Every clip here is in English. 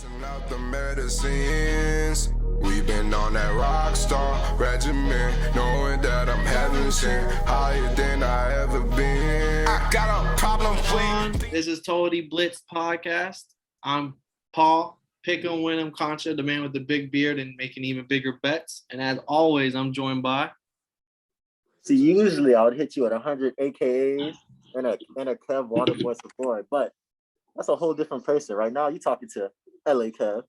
Messing out the medicines. We've been on that rock star regimen, knowing that I'm heaven sent, higher than I ever been. I got a problem with. This is Totally Blitzed podcast. I'm Paul, pick 'em, win 'em, Concha, the man with the big beard and making even bigger bets. And as always, I'm joined by. See, usually I would hit you at 100 AKAs and a Kev Waterboy support, but that's a whole different person. Right now, you're talking to LA Kev.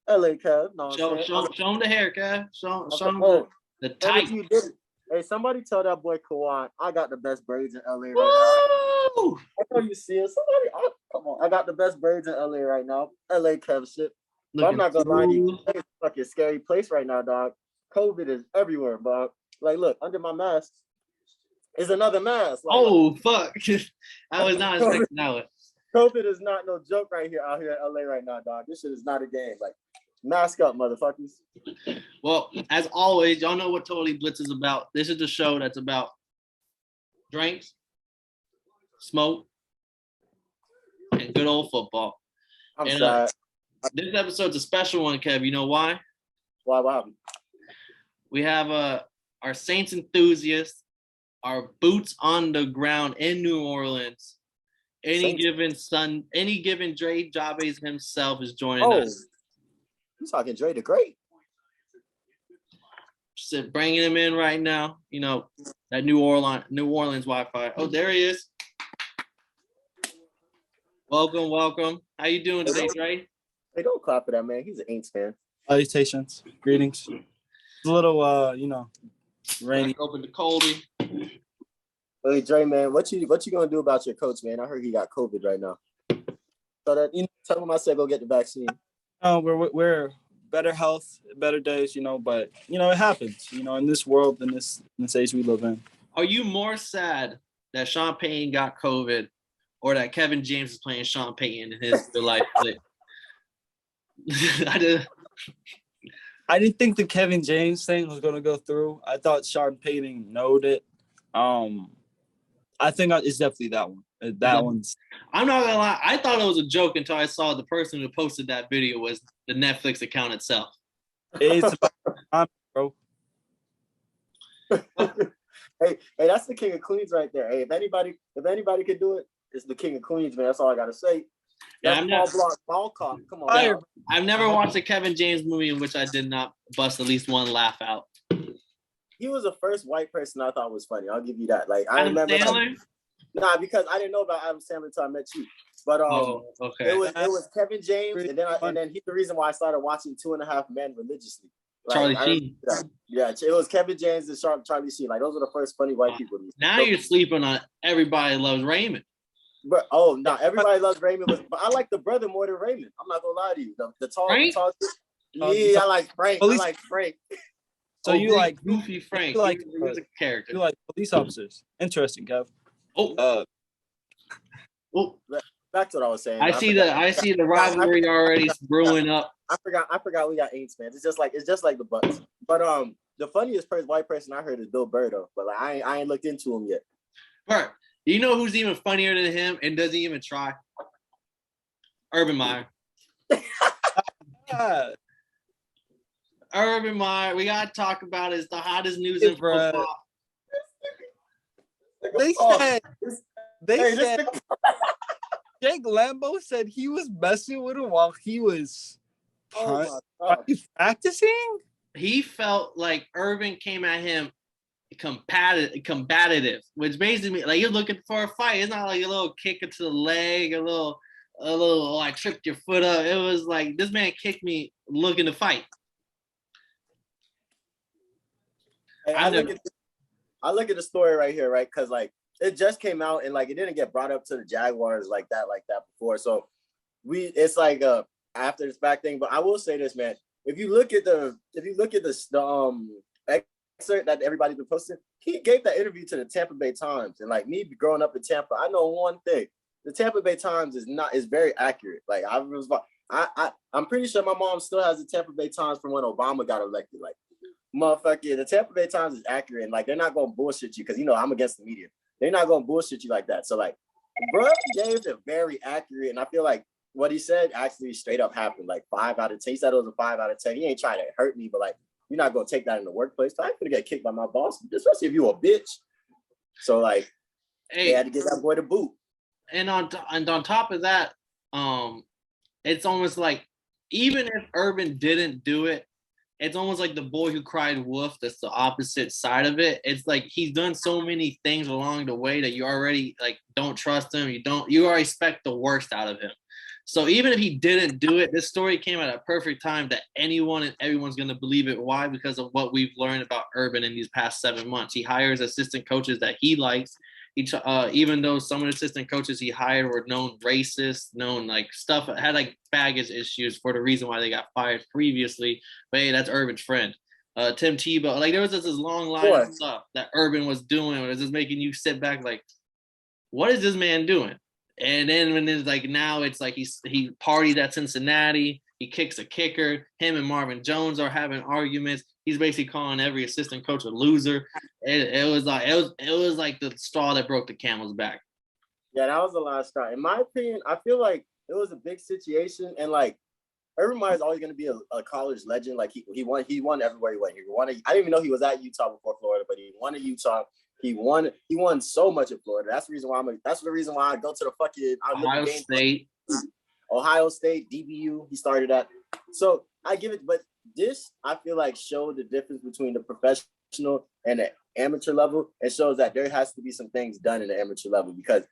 LA Kev. No, Show him the hair, Kev. Show him the tight. Hey, somebody tell that boy Kawan, I got the best braids in LA right now. I know you see it. Come on. I got the best braids in LA right now. LA Kev shit. But I'm not gonna lie to you. It's a fucking scary place right now, dog. COVID is everywhere, dog. Like, look, under my mask is another mask. Like, fuck. I was not expecting that. COVID is not no joke out here in LA right now, dog. This shit is not a game. Like, mask up, motherfuckers. Well, as always, y'all know what Totally Blitz is about. This is the show that's about drinks, smoke, and good old football. I'm sorry. This episode's a special one, Kev. You know why? Why? What happened? We have our Saints enthusiasts, our boots on the ground in New Orleans. Any given DreJabes himself is joining us. You talking Dre the Great? Just bringing him in right now. You know, that New Orleans Wi-Fi. Oh, there he is. Welcome. How you doing today, Dre? Hey, don't clap for that, man. He's an Aints fan. Salutations. Greetings. It's a little, rainy. Open to Colby. Hey, Dre, man, what you gonna do about your coach, man? I heard he got COVID right now. So that tell him I said go get the vaccine. We're better health, better days, but it happens, in this world, in this age we live in. Are you more sad that Sean Payton got COVID or that Kevin James is playing Sean Payton in his real life flick? I didn't think the Kevin James thing was gonna go through. I thought Sean Payton knowed it. I think it's definitely that one. One's. I'm not gonna lie. I thought it was a joke until I saw the person who posted that video was the Netflix account itself. It's about bro. Hey, that's the King of Queens right there. Hey, if anybody could do it, it's the King of Queens, man. That's all I gotta say. That's ball cop. Come on. Yeah, I've never watched a Kevin James movie in which I did not bust at least one laugh out. He was the first white person I thought was funny. I'll give you that. Like, I Adam remember. Sandler? Because I didn't know about Adam Sandler until I met you. But okay. It was Kevin James, and then he's the reason why I started watching 2.5 Men religiously. Like, Charlie Sheen. Yeah, it was Kevin James and Charlie Sheen. Like, those were the first funny white people. Now you're sleeping on Everybody Loves Raymond. But Everybody Loves Raymond. But I like the brother more than Raymond. I'm not gonna lie to you. The tall. Yeah, I like Frank. So you like Goofy Frank? You like he's a character. You like police officers? Interesting, Kev. Back to what I was saying. I see the rivalry already brewing up. I forgot we got Aints fans. It's just like the Bucks. But the funniest white person I heard is Bill Burr though. But like I ain't looked into him yet. Bert, you know who's even funnier than him and doesn't even try? Urban Meyer. Urban Meyer, we gotta talk about is the hottest news in football. They said Jake Lambo said he was messing with him while he was practicing. He felt like Urban came at him combative, which basically like you're looking for a fight. It's not like a little kick into the leg, a little like tripped your foot up. It was like this man kicked me looking to fight. Hey, I look at the story right here, right? Because like it just came out and like it didn't get brought up to the Jaguars like that before. So it's like after this back thing. But I will say this, man. If you look at the excerpt that everybody's been posting, he gave that interview to the Tampa Bay Times. And like me growing up in Tampa, I know one thing: the Tampa Bay Times is very accurate. Like I'm pretty sure my mom still has the Tampa Bay Times from when Obama got elected. Like. Motherfucker, the Tampa Bay Times is accurate and like they're not gonna bullshit you because I'm against the media. They're not gonna bullshit you like that. So like, bro, gave it very accurate, and I feel like what he said actually straight up happened. Like 5 out of 10. He said it was a 5 out of 10. He ain't trying to hurt me, but like, you're not gonna take that in the workplace. I ain't gonna get kicked by my boss, especially if you a bitch. So like, they had to get that boy the boot. And on top of that, it's almost like even if Urban didn't do it, it's almost like the boy who cried wolf. That's the opposite side of it. It's like he's done so many things along the way that you already like don't trust him. You already expect the worst out of him. So even if he didn't do it, this story came at a perfect time that anyone and everyone's going to believe it. Why? Because of what we've learned about Urban in these past 7 months. He hires assistant coaches that he likes. Even though some of the assistant coaches he hired were known racist, known like stuff, had like baggage issues for the reason why they got fired previously. But hey, that's Urban's friend. Tim Tebow, like there was this long line of stuff that Urban was doing. It was just making you sit back like, what is this man doing? And then when it's like now it's like he partied at Cincinnati, he kicks a kicker, him and Marvin Jones are having arguments. He's basically calling every assistant coach a loser. It was like the straw that broke the camel's back. Yeah, that was the last straw. In my opinion, I feel like it was a big situation, and like Urban Meyer is always going to be a college legend. Like he won everywhere he went. I didn't even know he was at Utah before Florida, but he won at Utah. He won so much at Florida. That's the reason why I go to the fucking Ohio State, DBU. He started at. So I give it, but this I feel like showed the difference between the professional and the amateur level. It shows that there has to be some things done in the amateur level because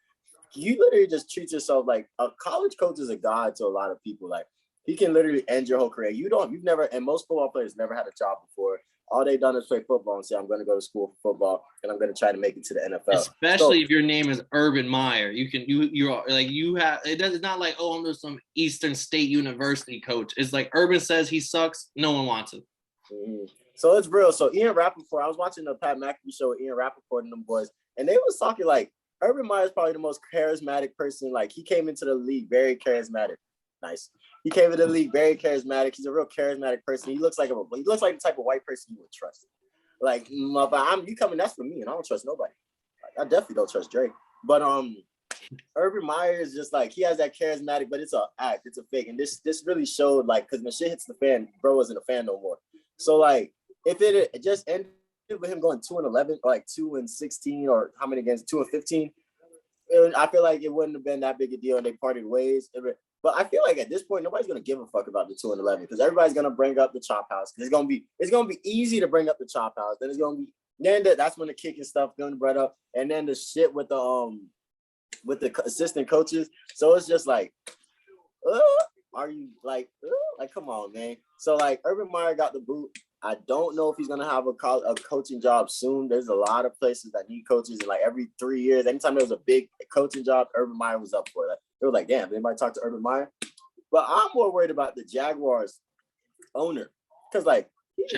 you literally just treat yourself like a college coach is a god to a lot of people. Like he can literally end your whole career. You've never, and most football players never had a job before. All they've done is play football and say, I'm going to go to school for football and I'm going to try to make it to the NFL. Especially if your name is Urban Meyer. It's not like, oh, I'm just some Eastern State University coach. It's like Urban says he sucks. No one wants him. Mm-hmm. So it's real. So Ian Rappaport, I was watching the Pat McAfee show with Ian Rappaport and them boys, and they was talking like Urban Meyer is probably the most charismatic person. Like he came into the league very charismatic. Nice. He came into the league very charismatic. He's a real charismatic person. He looks like the type of white person you would trust. Like, you coming, that's for me, and I don't trust nobody. Like, I definitely don't trust Drake. But Urban Meyer is just like, he has that charismatic, but it's a act, it's a fake. And this really showed, like, because when shit hits the fan, bro wasn't a fan no more. So like, if it just ended with him going 2-11, or like 2-16, or how many games, 2-15, I feel like it wouldn't have been that big a deal, and they parted ways. But I feel like at this point, nobody's gonna give a fuck about the 2-11 because everybody's gonna bring up the chop house. It's gonna be easy to bring up the chop house. Then that's when the kicking stuff gonna bring up, and then the shit with the assistant coaches. So it's just like, are you like come on, man? So like Urban Meyer got the boot. I don't know if he's gonna have a coaching job soon. There's a lot of places that need coaches, and like every 3 years, anytime there was a big coaching job, Urban Meyer was up for it. Like, they were like, damn, anybody talk to Urban Meyer? But I'm more worried about the Jaguars owner. Because, like, he be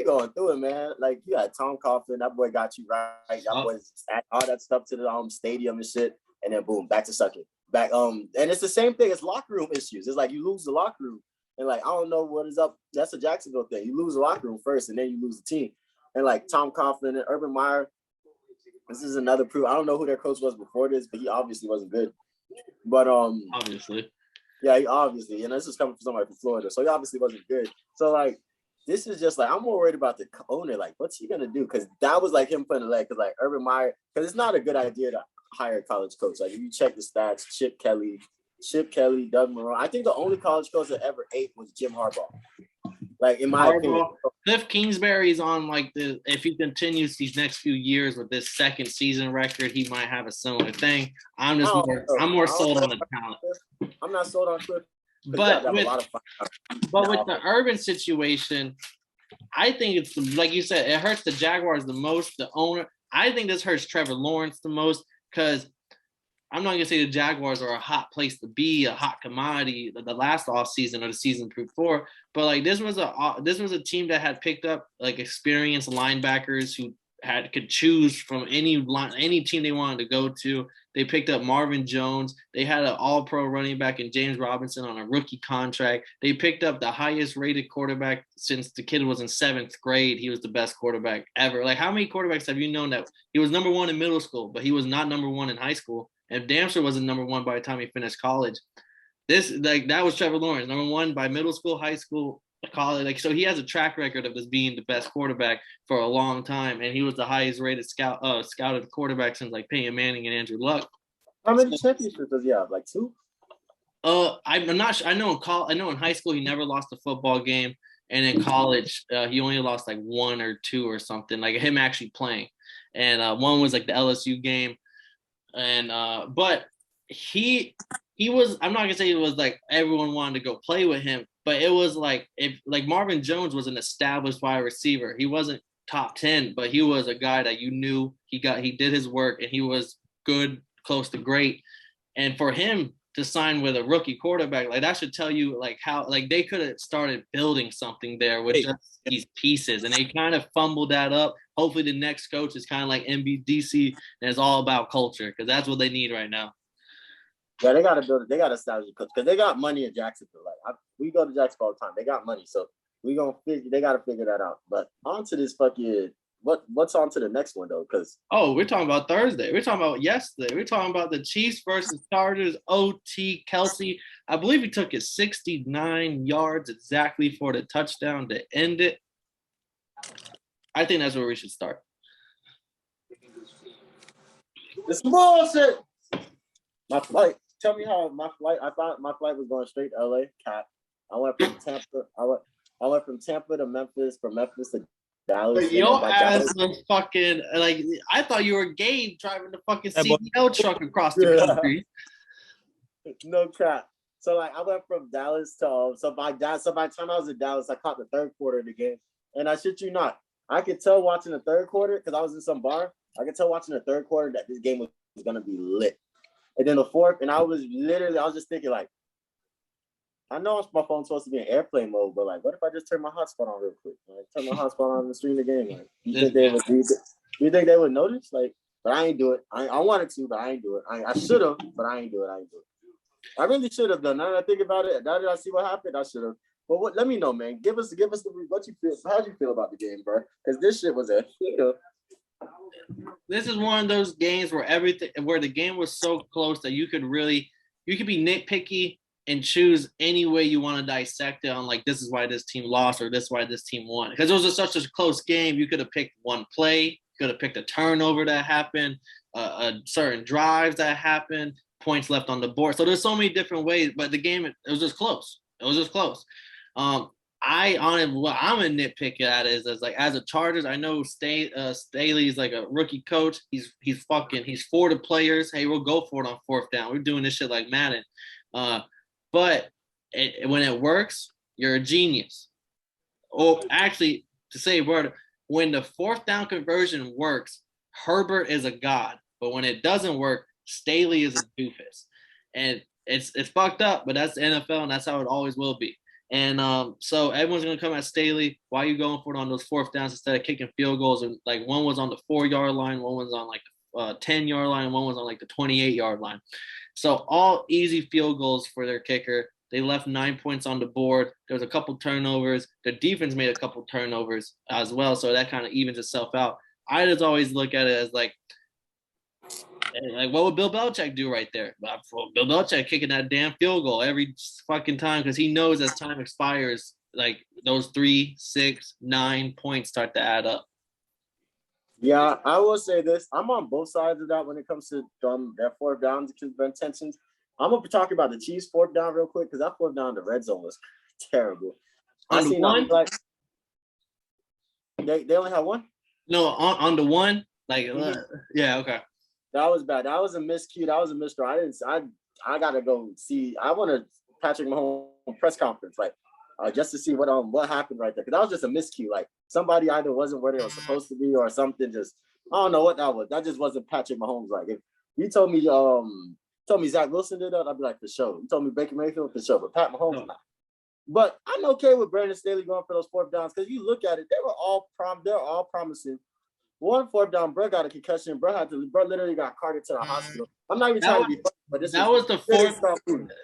going through it, man. Like, you got Tom Coughlin, that boy got you right. That boy's all that stuff to the stadium and shit. And then, boom, back to sucking. And it's the same thing. It's locker room issues. It's like you lose the locker room. And, like, I don't know what is up. That's a Jacksonville thing. You lose the locker room first, and then you lose the team. And, like, Tom Coughlin and Urban Meyer, this is another proof. I don't know who their coach was before this, but he obviously wasn't good. But obviously. Yeah, he obviously, and this is coming from somebody from Florida, so he obviously wasn't good. So like, this is just like, I'm more worried about the owner. Like, what's he gonna do? Because that was like him putting a leg. Because like Urban Meyer, because it's not a good idea to hire a college coach. Like if you check the stats, Chip Kelly, Doug Marrone. I think the only college coach that ever ate was Jim Harbaugh. Like in my opinion, Cliff Kingsbury's on like if he continues these next few years with this second season record, he might have a similar thing. I'm more sold on the talent. I'm not sold on Cliff. But with the Urban situation, I think it's like you said, it hurts the Jaguars the most, the owner. I think this hurts Trevor Lawrence the most because I'm not gonna say the Jaguars are a hot place to be, a hot commodity the last offseason or the season before, but like this was a team that had picked up like experienced linebackers who could choose from any team they wanted to go to. They picked up Marvin Jones. They had an all-pro running back in James Robinson on a rookie contract. They picked up the highest rated quarterback since the kid was in 7th grade. He was the best quarterback ever. Like how many quarterbacks have you known that he was number one in middle school, but he was not number one in high school? and damn sure wasn't number one by the time he finished college. That was Trevor Lawrence, number one by middle school, high school, college. So he has a track record of just being the best quarterback for a long time, and he was the highest rated scouted quarterback since like Peyton Manning and Andrew Luck. How many championships does he have? Like 2? I'm not sure. I know in high school he never lost a football game, and in college he only lost like 1 or 2 or something. Like him actually playing, and one was like the LSU game, and but he was. I'm not gonna say it was like everyone wanted to go play with him, but it was like like Marvin Jones was an established wide receiver. He wasn't top 10, but he was a guy that you knew he did his work, and he was good, close to great. And for him to sign with a rookie quarterback, like that should tell you like how like they could have started building something there with just these pieces, and they kind of fumbled that up. Hopefully the next coach is kind of like MBDC and it's all about culture, because that's what they need right now. Yeah, they gotta build it. They gotta establish a coach because they got money in Jacksonville. Like we go to Jacksonville all the time. They got money, so they gotta figure that out. But on to this fucking what's on to the next one though? Because we're talking about Thursday. We're talking about yesterday. We're talking about the Chiefs versus Chargers. OT Kelsey, I believe he took it 69 yards exactly for the touchdown to end it. I think that's where we should start. It's bullshit. My flight. Tell me how my flight. I thought my flight was going straight to LA. Cap. I went from Tampa. I went from Tampa to Memphis. From Memphis to Dallas. But your ass was fucking like. I thought you were Gabe driving the fucking CDL truck across the country. No cap. So like I went from Dallas to so by the time I was in Dallas, I caught the third quarter of the game, and I shit you not, I could tell watching the third quarter because I was in some bar. I could tell watching the third quarter that this game was gonna be lit. And then the fourth, and I was just thinking like, I know my phone's supposed to be in airplane mode, but like, what if I just turn my hotspot on real quick? Like, turn my hotspot on and stream the game. Like, you think they would notice? Like, but I ain't do it. I wanted to, but I ain't do it. I should have, but I ain't do it. I really should have done. Now that I think about it, now that I see what happened, I should have. But let me know, man. Give us the what you feel. How'd you feel about the game, bro? Because this shit was a heater. This is one of those games where the game was so close that you could be nitpicky and choose any way you want to dissect it on like, this is why this team lost or this is why this team won. Because it was such a close game. You could have picked one play, you could have picked a turnover that happened, a certain drives that happened, points left on the board. So there's so many different ways, but the game, it was just close. I'm a nitpick at it is like as a Chargers, I know Staley's like a rookie coach. He's for the players. Hey, we'll go for it on fourth down. We're doing this shit like Madden. But when it works, you're a genius. Or actually, to say a word, when the fourth down conversion works, Herbert is a god. But when it doesn't work, Staley is a doofus. And it's fucked up, but that's the NFL, and that's how it always will be. And so everyone's going to come at Staley. Why are you going for it on those fourth downs instead of kicking field goals? And like one was on the 4-yard line, one was on like the 10-yard line, and one was on like the 28-yard line. So all easy field goals for their kicker. They left 9 points on the board. There was a couple turnovers. The defense made a couple turnovers as well. So that kind of evens itself out. I just always look at it as like what would Bill Belichick do right there? Bill Belichick kicking that damn field goal every fucking time because he knows as time expires, like those 3, 6, 9 points start to add up. Yeah, I will say this. I'm on both sides of that when it comes to that fourth down intentions. I'm going to be talking about the Chiefs fourth down real quick because that fourth down in the red zone was terrible. On the one? Like, they only had one? No, on the one? Like, yeah, okay. That was bad. That was a miscue. That was a misthrow. I gotta go see. I want a Patrick Mahomes press conference, like just to see what happened right there. Because that was just a miscue. Like somebody either wasn't where they were supposed to be or something. Just I don't know what that was. That just wasn't Patrick Mahomes. Like if you told me Zach Wilson did that, I'd be like for sure. You told me Baker Mayfield for sure, but Pat Mahomes not. But I'm okay with Brandon Staley going for those fourth downs because you look at it, they're all promising. One fourth down, bro got a concussion. Bro literally got carted to the hospital. I'm not even trying to be funny, but that was the fourth.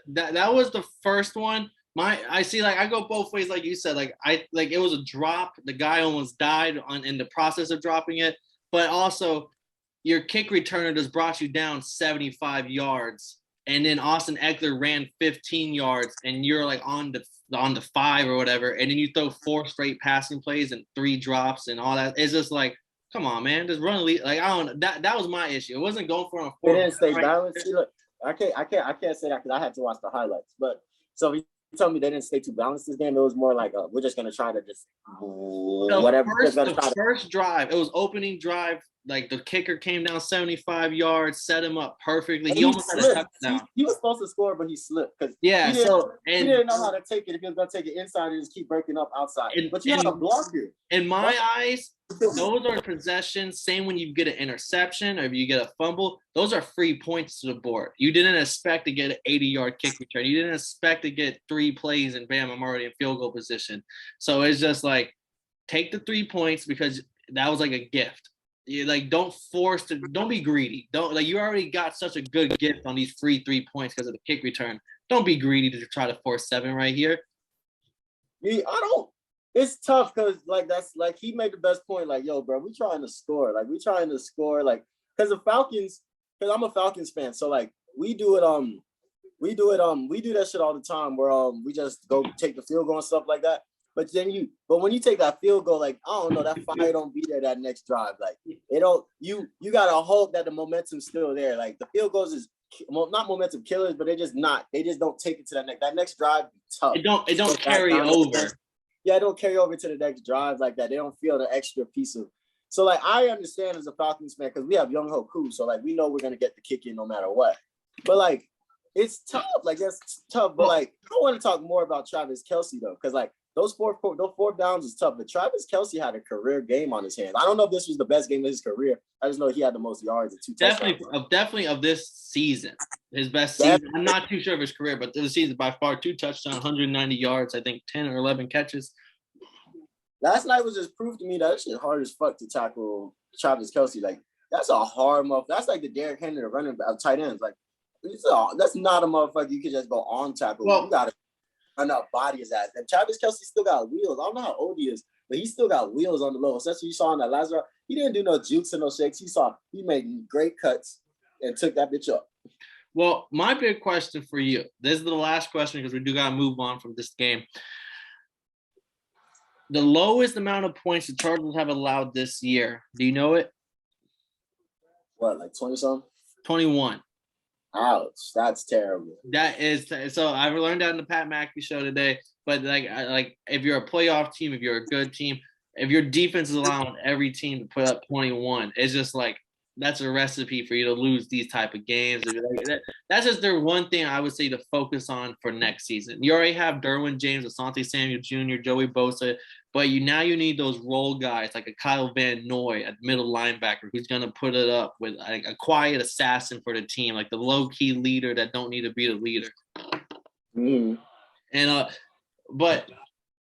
That was the first one. I see, like I go both ways, like you said. Like it was a drop. The guy almost died in the process of dropping it. But also, your kick returner just brought you down 75 yards, and then Austin Eckler ran 15 yards, and you're like on the 5 or whatever, and then you throw 4 straight passing plays and 3 drops and all that. It's just like, come on, man, just run a lead. Like, I don't. That was my issue. It wasn't going for a 4. They didn't stay balanced. See, look, I can't say that because I had to watch the highlights. But so he told me they didn't stay too balanced this game. It was more like we're just gonna try to just whatever. The first drive, it was opening drive. Like the kicker came down 75 yards, set him up perfectly. He almost had a touchdown. He was supposed to score, but he slipped because he didn't know how to take it. If he was gonna take it inside and just keep breaking up outside. But you have a blocker. In my eyes, those are possessions. Same when you get an interception or if you get a fumble, those are free points to the board. You didn't expect to get an 80-yard kick return. You didn't expect to get 3 plays and bam, I'm already in field goal position. So it's just like, take the 3 points because that was like a gift. You like don't be greedy. You already got such a good gift on these free 3 points because of the kick return. Don't be greedy to try to force 7 right here. Yeah, it's tough because that's he made the best point. Like, yo, bro, we trying to score. Like, we trying to score. Like, because the Falcons, because I'm a Falcons fan, so like we do that shit all the time where we just go take the field goal and stuff like that. But when you take that field goal, like, I don't know, that fire don't be there that next drive. Like, it don't. You gotta hope that the momentum's still there. Like, the field goals is not momentum killers, but they're just not. They just don't take it to that next drive. Tough. It don't carry over. Yeah, it don't carry over to the next drive like that. They don't feel the extra piece of. So like, I understand as a Falcons fan because we have Young Hoku, so like we know we're gonna get the kick in no matter what. But like, it's tough. Like, that's tough. But like, I want to talk more about Travis Kelce though, because like. Those four downs is tough, but Travis Kelce had a career game on his hands. I don't know if this was the best game of his career. I just know he had the most yards and 2 touchdowns. Definitely of this season, his best season. I'm not too sure of his career, but this season by far 2 touchdowns, 190 yards, I think 10 or 11 catches. Last night was just proof to me that it's hard as fuck to tackle Travis Kelce. Like, that's a hard motherfucker. That's like the Derrick Henry of running back, tight ends. Like, that's not a motherfucker you can just go on tackle. You gotta enough body his ass. And Travis Kelce still got wheels. I don't know how old he is, but he still got wheels on the low. So that's what you saw in that last round. He didn't do no jukes and no shakes. He made great cuts and took that bitch up. Well, my big question for you, this is the last question because we do got to move on from this game. The lowest amount of points the Chargers have allowed this year, do you know it? What, like 20-something? 21. Ouch, that's terrible. That is so. I learned that in the Pat McAfee show today. But like if you're a playoff team, if you're a good team, if your defense is allowing every team to put up 21, it's just like that's a recipe for you to lose these type of games. That's just their one thing I would say to focus on for next season. You already have Derwin James, Asante Samuel Jr., Joey Bosa, but you need those role guys like a Kyle Van Noy, a middle linebacker who's gonna put it up with like a quiet assassin for the team, like the low key leader that don't need to be the leader. Mm. And but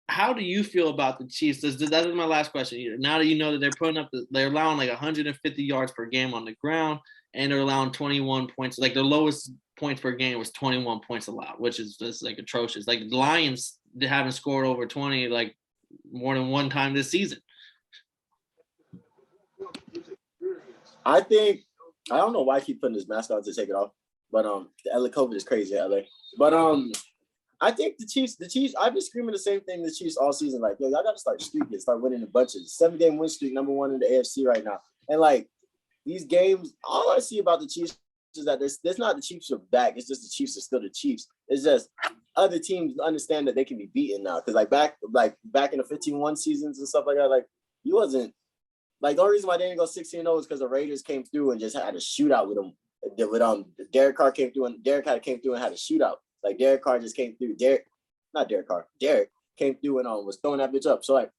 how do you feel about the Chiefs? That is my last question. Now that you know that they're allowing like 150 yards per game on the ground, and they're allowing 21 points. Like their lowest points per game was 21 points allowed, which is just like atrocious. Like the Lions, they haven't scored over 20 like more than one time this season. I don't know why I keep putting this mask on to take it off, but the LA COVID is crazy in LA. But I think the Chiefs, I've been screaming the same thing to the Chiefs all season. Like, yo, y'all got to start streaking, start winning in bunches. 7-game win streak, number 1 in the AFC right now. And like these games, all I see about the Chiefs is that there's not the Chiefs are back. It's just the Chiefs are still the Chiefs. It's just other teams understand that they can be beaten now. Because like back in the 15-1 seasons and stuff like that, like you wasn't like the only reason why they didn't go 16-0 is because the Raiders came through and just had a shootout with them. Derek Carr came through and Derek had a shootout. Like Derek Carr just came through. Derek came through and was throwing that bitch up. So like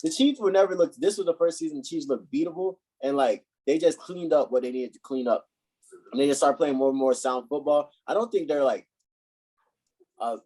the Chiefs were never looked. This was the first season the Chiefs looked beatable, and like they just cleaned up what they needed to clean up, and they just start playing more and more sound football. I don't think they're like a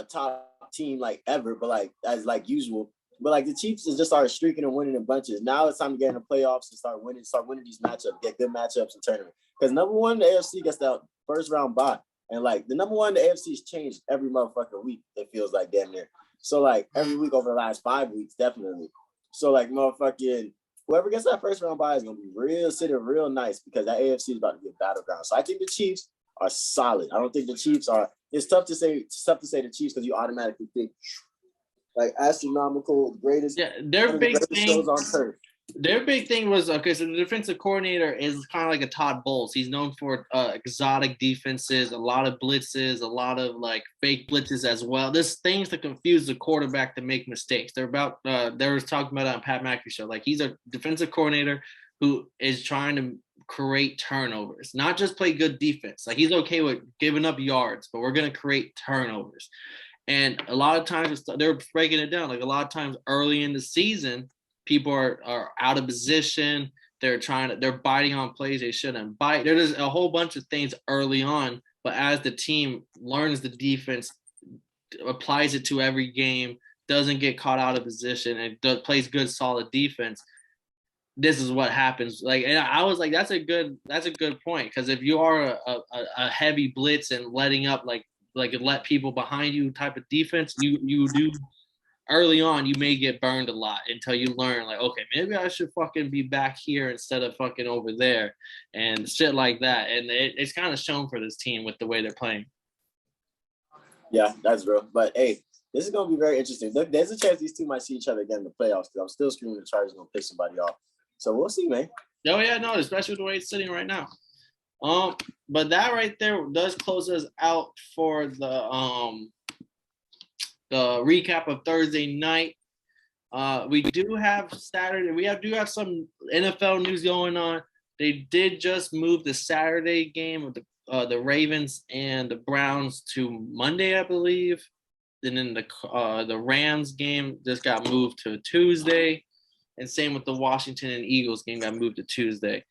top team like ever, but like as like usual. But like the Chiefs just started streaking and winning in bunches. Now it's time to get in the playoffs and start winning these matchups, get good matchups in tournament. Because number 1, the AFC gets that first round bye. And like the number 1, the AFC's changed every motherfucking week. It feels like damn near. So like every week over the last 5 weeks, definitely. So like motherfucking whoever gets that first round bye is gonna be sitting real nice because that AFC is about to be a battleground. So I think the Chiefs are solid. I don't think the Chiefs are. It's tough to say the Chiefs because you automatically think like astronomical greatest. Yeah, their big thing on turf. Their big thing was okay. So the defensive coordinator is kind of like a Todd Bowles. He's known for exotic defenses, a lot of blitzes, a lot of like fake blitzes as well. There's things to confuse the quarterback to make mistakes. They was talking about it on Pat McAfee show. Like he's a defensive coordinator who is trying to create turnovers, not just play good defense. Like he's okay with giving up yards, but we're gonna create turnovers. And a lot of times they're breaking it down. Like a lot of times early in the season, people are out of position. They're biting on plays they shouldn't bite. There's a whole bunch of things early on, but as the team learns the defense, applies it to every game, doesn't get caught out of position, and plays good, solid defense, this is what happens. Like, and I was like, that's a good point, because if you are a heavy blitz and letting up like let people behind you type of defense, you do. Early on, you may get burned a lot until you learn, like, okay, maybe I should fucking be back here instead of fucking over there and shit like that. And it's kind of shown for this team with the way they're playing. Yeah, that's real. But, hey, this is going to be very interesting. There's a chance these two might see each other again in the playoffs because I'm still screaming the Chargers going to pick somebody off. So we'll see, man. Oh, yeah, no, especially the way it's sitting right now. But that right there does close us out for the recap of Thursday night. We do have Saturday. We do have some NFL news going on. They did just move the Saturday game with the Ravens and the Browns to Monday, I believe. And then the Rams game just got moved to Tuesday, and same with the Washington and Eagles game got moved to Tuesday.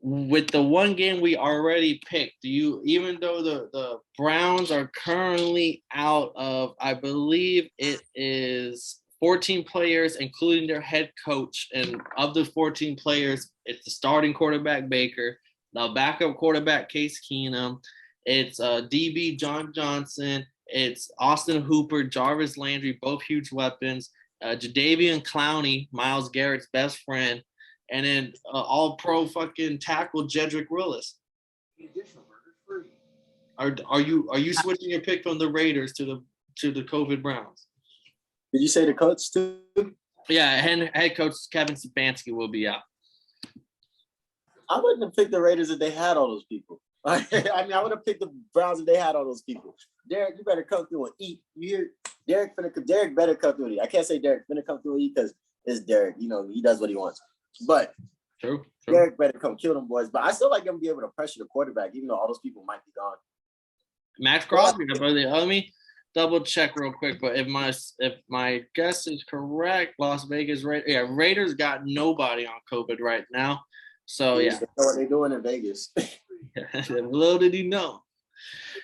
With the one game we already picked, even though the Browns are currently out of, I believe it is 14 players, including their head coach, and of the 14 players, it's the starting quarterback Baker, the backup quarterback Case Keenum, it's DB John Johnson, it's Austin Hooper, Jarvis Landry, both huge weapons, Jadeveon Clowney, Myles Garrett's best friend, and then all-pro fucking tackle Jedrick Willis. Are you switching your pick from the Raiders to the COVID Browns? Did you say the coach too? Yeah, head coach Kevin Stefanski will be out. I wouldn't have picked the Raiders if they had all those people. I mean, I would have picked the Browns if they had all those people. Derek, you better come through and eat. You hear? Derek better come through and eat. I can't say Derek better come through and eat because it's Derek. You know, he does what he wants. But true. Derek better come kill them boys. But I still like him to be able to pressure the quarterback, even though all those people might be gone. Max Crosby, let me double check real quick. But if my guess is correct, Las Vegas Raiders got nobody on COVID right now. So yeah, they know what they're doing in Vegas. Little did he know.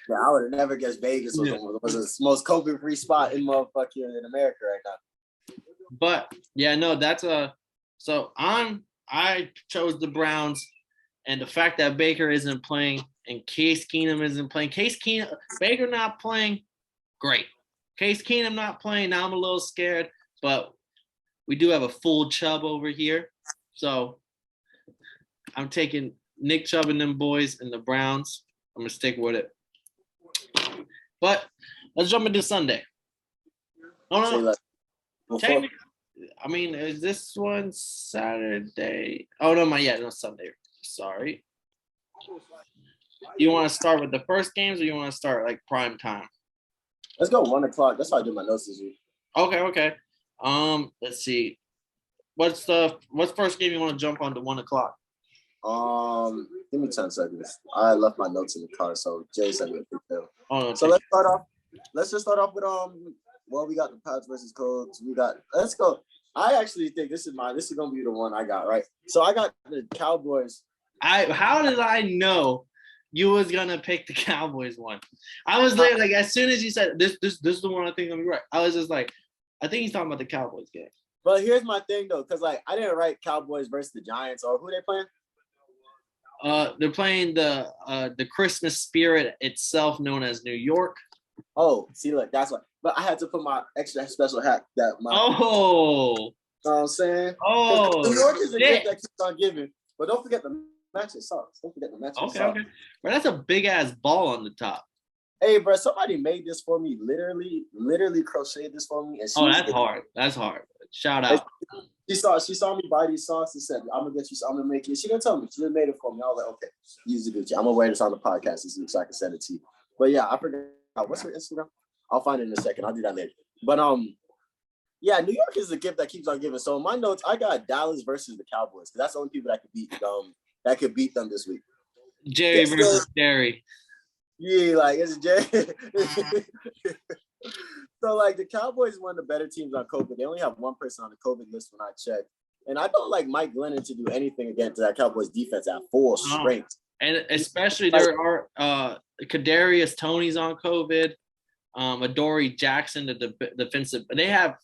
Yeah, I would have never guessed Vegas was the most COVID-free spot in in America right now. But yeah, no, so I chose the Browns, and the fact that Baker isn't playing and Case Keenum isn't playing. Baker not playing, great. Case Keenum not playing, now I'm a little scared, but we do have a full Chubb over here. So I'm taking Nick Chubb and them boys and the Browns. I'm going to stick with it. But let's jump into Sunday. Oh, no. Technically, I mean, is this one Saturday? Oh, no, Sunday. Sorry. You want to start with the first games, or you want to start like prime time? Let's go 1 o'clock. That's how I do my notes this week. Okay. Let's see. What's first game you want to jump on to 1 o'clock? Give me 10 seconds. I left my notes in the car, so Jay sent me a picture. So let's just start off with we got the Pats versus Colts. Let's go. I actually think this is gonna be the one I got, right? So I got the Cowboys. How did I know you was gonna pick the Cowboys one? I was like as soon as you said this is the one I think I'm gonna be right. I was just like, I think he's talking about the Cowboys game. But here's my thing though, because I didn't write Cowboys versus the Giants, or who they playing? They're playing the Christmas spirit itself, known as New York. Oh, see, look, that's what. But I had to put my extra special hat know what I'm saying? Oh, New York is a shit. gift that keeps on giving. But don't forget the matching socks. Don't forget the matching socks. Okay. Bro, that's a big ass ball on the top. Hey, bro, somebody made this for me. Literally crocheted this for me. And That's hard. That's hard. Shout out. She saw me buy these socks and said, I'm gonna make it. She didn't tell me. She just made it for me. I was like, okay, use the Gucci. I'm gonna wear this on the podcast this week so I can send it to you. But yeah, I forgot. What's her Instagram? I'll find it in a second. I'll do that later. But yeah, New York is the gift that keeps on giving. So in my notes, I got Dallas versus the Cowboys because that's the only people that could beat them this week. Jerry versus Jerry. Yeah, like it's Jerry. So like the Cowboys one of the better teams on COVID. They only have one person on the COVID list when I checked. And I don't like Mike Glennon to do anything against that Cowboys defense at full strength. And especially there are Kadarius Toney's on COVID, Adoree Jackson, the defensive. They have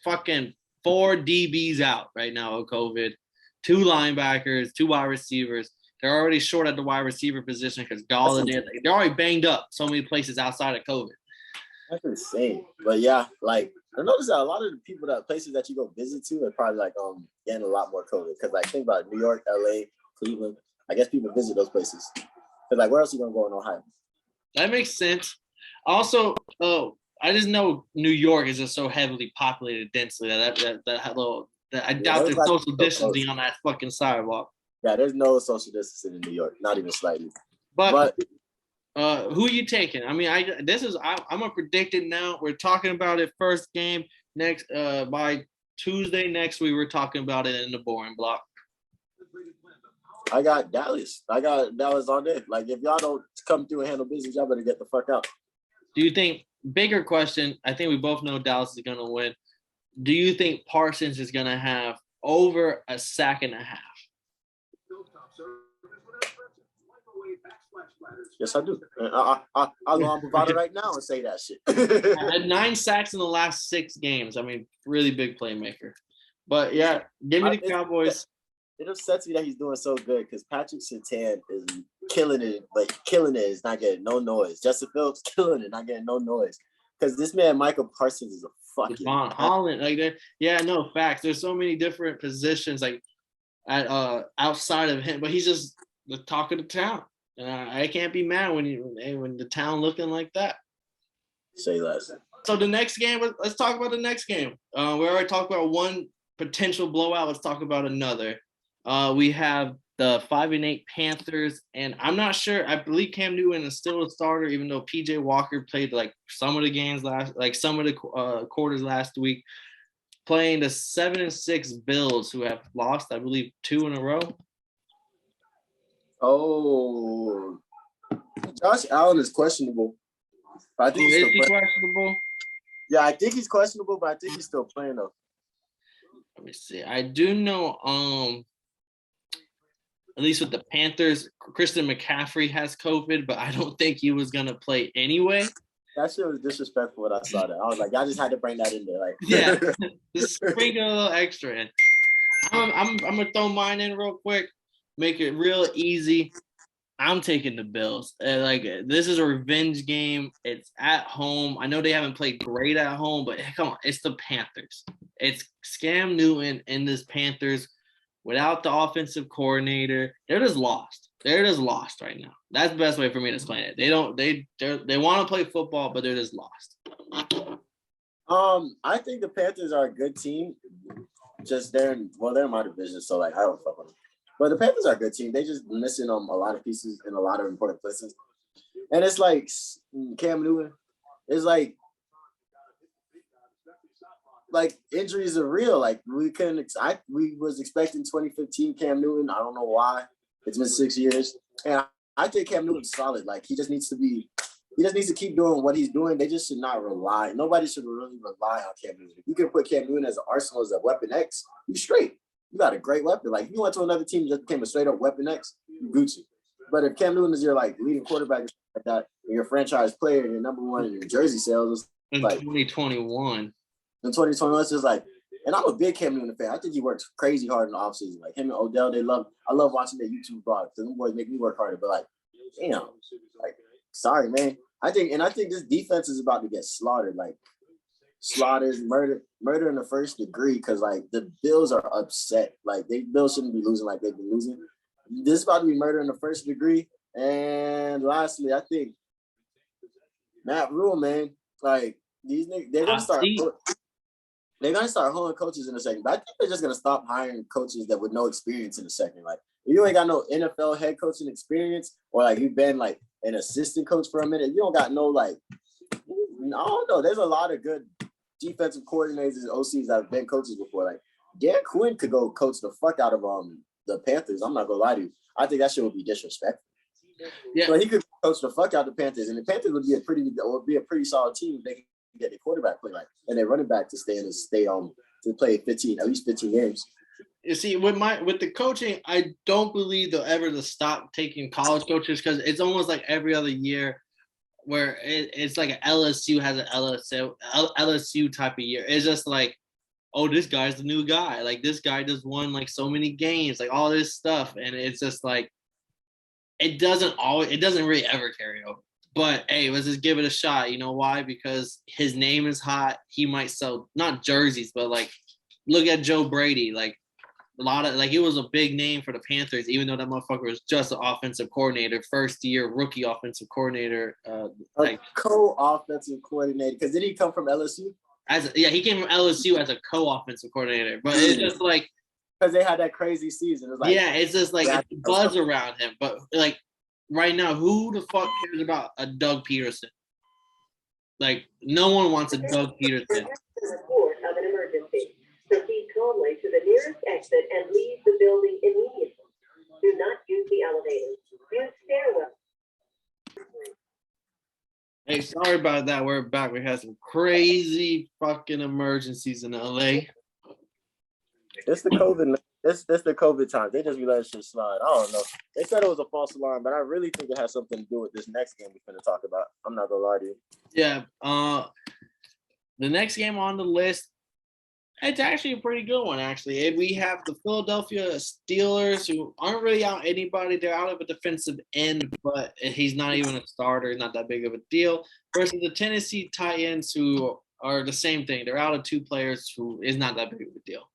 fucking 4 DBs out right now of COVID, 2 linebackers, 2 wide receivers. They're already short at the wide receiver position because Galladay, they're already banged up so many places outside of COVID. That's insane. But yeah, like I noticed that a lot of the people places that you go visit to are probably like getting a lot more COVID. Because like think about New York, LA, Cleveland. I guess people visit those places. Because like where else are you gonna go in Ohio? That makes sense. Also, I just know New York is just so heavily populated densely that I doubt there's social distancing on that fucking sidewalk. Yeah, there's no social distancing in New York, not even slightly. But who are you taking? I mean, I'm gonna predict it now. We're talking about it first game next by Tuesday next week. We're talking about it in the boring block. I got Dallas. All day. Like if y'all don't come through and handle business, y'all better get the fuck out. Do you think? Bigger question. I think we both know Dallas is gonna win. Do you think Parsons is gonna have over a sack and a half? Yes, I do. I'll go on Bovada right now and say that shit. Had 9 sacks in the last 6 games. I mean, really big playmaker. But yeah, give me the Cowboys. It upsets me that he's doing so good because Patrick Surtain is killing it, but killing it is not getting no noise. Justin Phillips killing it, not getting no noise. Because this man, Michael Parsons, is a fucking Von Holland. Like that. Yeah, no, facts. There's so many different positions like at outside of him, but he's just the talk of the town. I can't be mad when the town looking like that. Say less. So the next game, let's talk about the next game. We already talked about one potential blowout. Let's talk about another. We have the 5-8 Panthers, and I'm not sure. I believe Cam Newton is still a starter, even though PJ Walker played like some of the games some of the quarters last week. Playing the 7-6 Bills, who have lost, I believe, 2 in a row. Oh, Josh Allen is questionable. I think is he questionable? Yeah, I think he's questionable, but I think he's still playing though. Let me see. I do know, at least with the Panthers, Christian McCaffrey has COVID, but I don't think he was gonna play anyway. That shit was disrespectful when I saw that. I was like, y'all just had to bring that in there, like yeah, just sprinkle a little extra in. I'm gonna throw mine in real quick. Make it real easy. I'm taking the Bills. This is a revenge game. It's at home. I know they haven't played great at home, but come on, it's the Panthers. It's Cam Newton and this Panthers without the offensive coordinator. They're just lost. They're just lost right now. That's the best way for me to explain it. They want to play football, but they're just lost. I think the Panthers are a good team. Just they're in my division, so like I don't fuck with them. But the Panthers are a good team. They just missing a lot of pieces in a lot of important places. And it's like Cam Newton. It's like injuries are real. Like we was expecting 2015 Cam Newton. I don't know why. It's been 6 years. And I think Cam Newton's solid. Like he just needs to keep doing what he's doing. They just should not rely. Nobody should really rely on Cam Newton. If you can put Cam Newton as an arsenal, as a weapon X, you straight. You got a great weapon. Like if you went to another team and just became a straight up weapon X, you Gucci. But if Cam Newton is your like leading quarterback like that, and your franchise player, and your number one in your jersey sales, in like 2021. In 2021, it's just like, and I'm a big Cam Newton fan. I think he works crazy hard in the offseason. Like him and Odell, I love watching their YouTube vlogs. Them boys make me work harder. But like, damn, like, sorry, man. I think this defense is about to get slaughtered. Like, slaughters, murder in the first degree, because like the Bills are upset. Like Bills shouldn't be losing like they've been losing. This is about to be murder in the first degree. And lastly, I think Matt Rule, man, like these niggas, they're gonna start holding coaches in a second. But I think they're just gonna stop hiring coaches that with no experience in a second. Like if you ain't got no NFL head coaching experience, or like you've been like an assistant coach for a minute, you don't got no like, I don't know. There's a lot of good defensive coordinators and OCs that have been coaches before. Like Dan Quinn could go coach the fuck out of the Panthers. I'm not gonna lie to you. I think that shit would be disrespectful. Yeah, but he could coach the fuck out of the Panthers, and the Panthers would be a pretty solid team if they can get their quarterback play like and their running back to stay to play at least 15 games. You see, with the coaching, I don't believe they'll ever stop taking college coaches, because it's almost like every other year where it's like LSU has an LSU type of year. It's just like, oh, this guy's the new guy. Like this guy just won like so many games, like all this stuff, and it's just like it doesn't really ever carry over. But hey, let's just give it a shot. You know why? Because his name is hot. He might sell not jerseys, but like look at Joe Brady. Like a lot of he was a big name for the Panthers, even though that motherfucker was just an offensive coordinator, first year rookie offensive coordinator. Co-offensive coordinator, because did he come from LSU? He came from LSU as a co-offensive coordinator, but it's just like because they had that crazy season. It's like, it's just like it's buzz around him. But like right now, who the fuck cares about a Doug Peterson? Like no one wants a Doug Peterson. Report of an emergency. Proceed calmly to the nearest exit and leave the building immediately. Do not use the elevators. Use stairwell. Hey, sorry about that. We're back. We had some crazy fucking emergencies in LA. It's the COVID. It's the COVID time. They just be letting shit slide. I don't know. They said it was a false alarm, but I really think it has something to do with this next game we're going to talk about. I'm not gonna lie to you. Yeah. The next game on the list, it's actually a pretty good one, actually. We have the Philadelphia Steelers, who aren't really out anybody. They're out of a defensive end, but he's not even a starter. Not that big of a deal. Versus the Tennessee Titans, who are the same thing. They're out of two players who is not that big of a deal.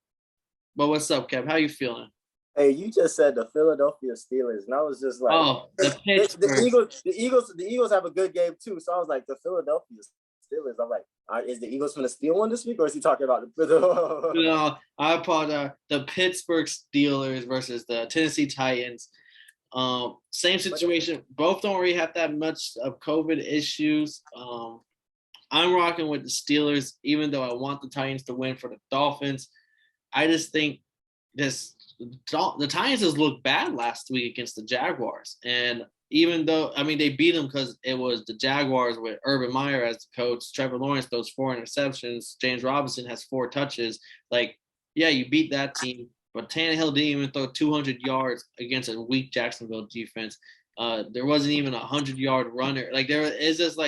But what's up, Kev? How you feeling? Hey, you just said the Philadelphia Steelers, and I was just like, the Eagles have a good game too. So I was like, the Philadelphia Steelers. I'm like, is the Eagles going to steal one this week, or is he talking about the? No, I apologize. The Pittsburgh Steelers versus the Tennessee Titans. Same situation. Both don't really have that much of COVID issues. I'm rocking with the Steelers, even though I want the Titans to win for the Dolphins. I just think the Titans just looked bad last week against the Jaguars. And even though, they beat them because it was the Jaguars with Urban Meyer as the coach. Trevor Lawrence throws 4 interceptions. James Robinson has 4 touches. Like, yeah, you beat that team. But Tannehill didn't even throw 200 yards against a weak Jacksonville defense. There wasn't even a 100-yard runner. Like, there was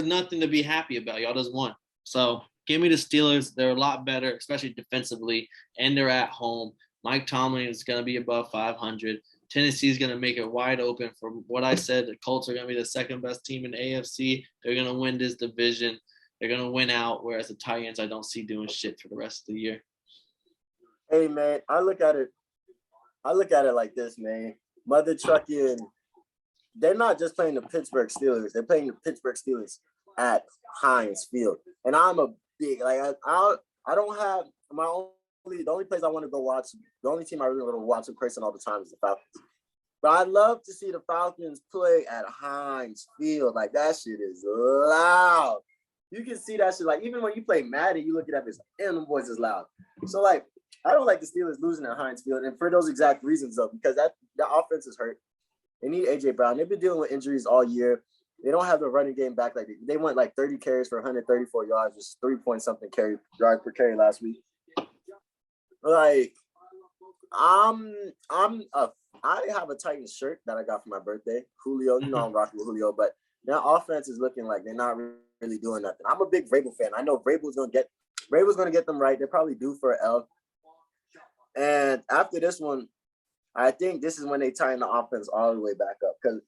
nothing to be happy about. Y'all just won. So give me the Steelers. They're a lot better, especially defensively, and they're at home. Mike Tomlin is going to be above 500. Tennessee is going to make it wide open. From what I said, the Colts are going to be the second best team in the AFC. They're going to win this division. They're going to win out, whereas the Titans I don't see doing shit for the rest of the year. Hey, man, I look at it like this, man. Mother trucking, they're not just playing the Pittsburgh Steelers. They're playing the Pittsburgh Steelers at Heinz Field. And I'm a big, like, I don't have the only place I want to go watch, the only team I really want to watch in person all the time is the Falcons. But I love to see the Falcons play at Heinz Field. Like, that shit is loud. You can see that shit. Like, even when you play Madden, you look at that, it's like, damn, them boys is loud. So, like, I don't like the Steelers losing at Heinz Field. And for those exact reasons, though, because that offense is hurt. They need A.J. Brown. They've been dealing with injuries all year. They don't have the running game back. Like, they went like 30 carries for 134 yards, just 3-point-something yard per carry last week. Like, I have a Titans shirt that I got for my birthday. Julio, you know I'm rocking with Julio, but now offense is looking like they're not really doing nothing. I'm a big Vrabel fan. I know Vrabel's gonna get them right. They're probably due for an L. And after this one, I think this is when they tighten the offense all the way back up, because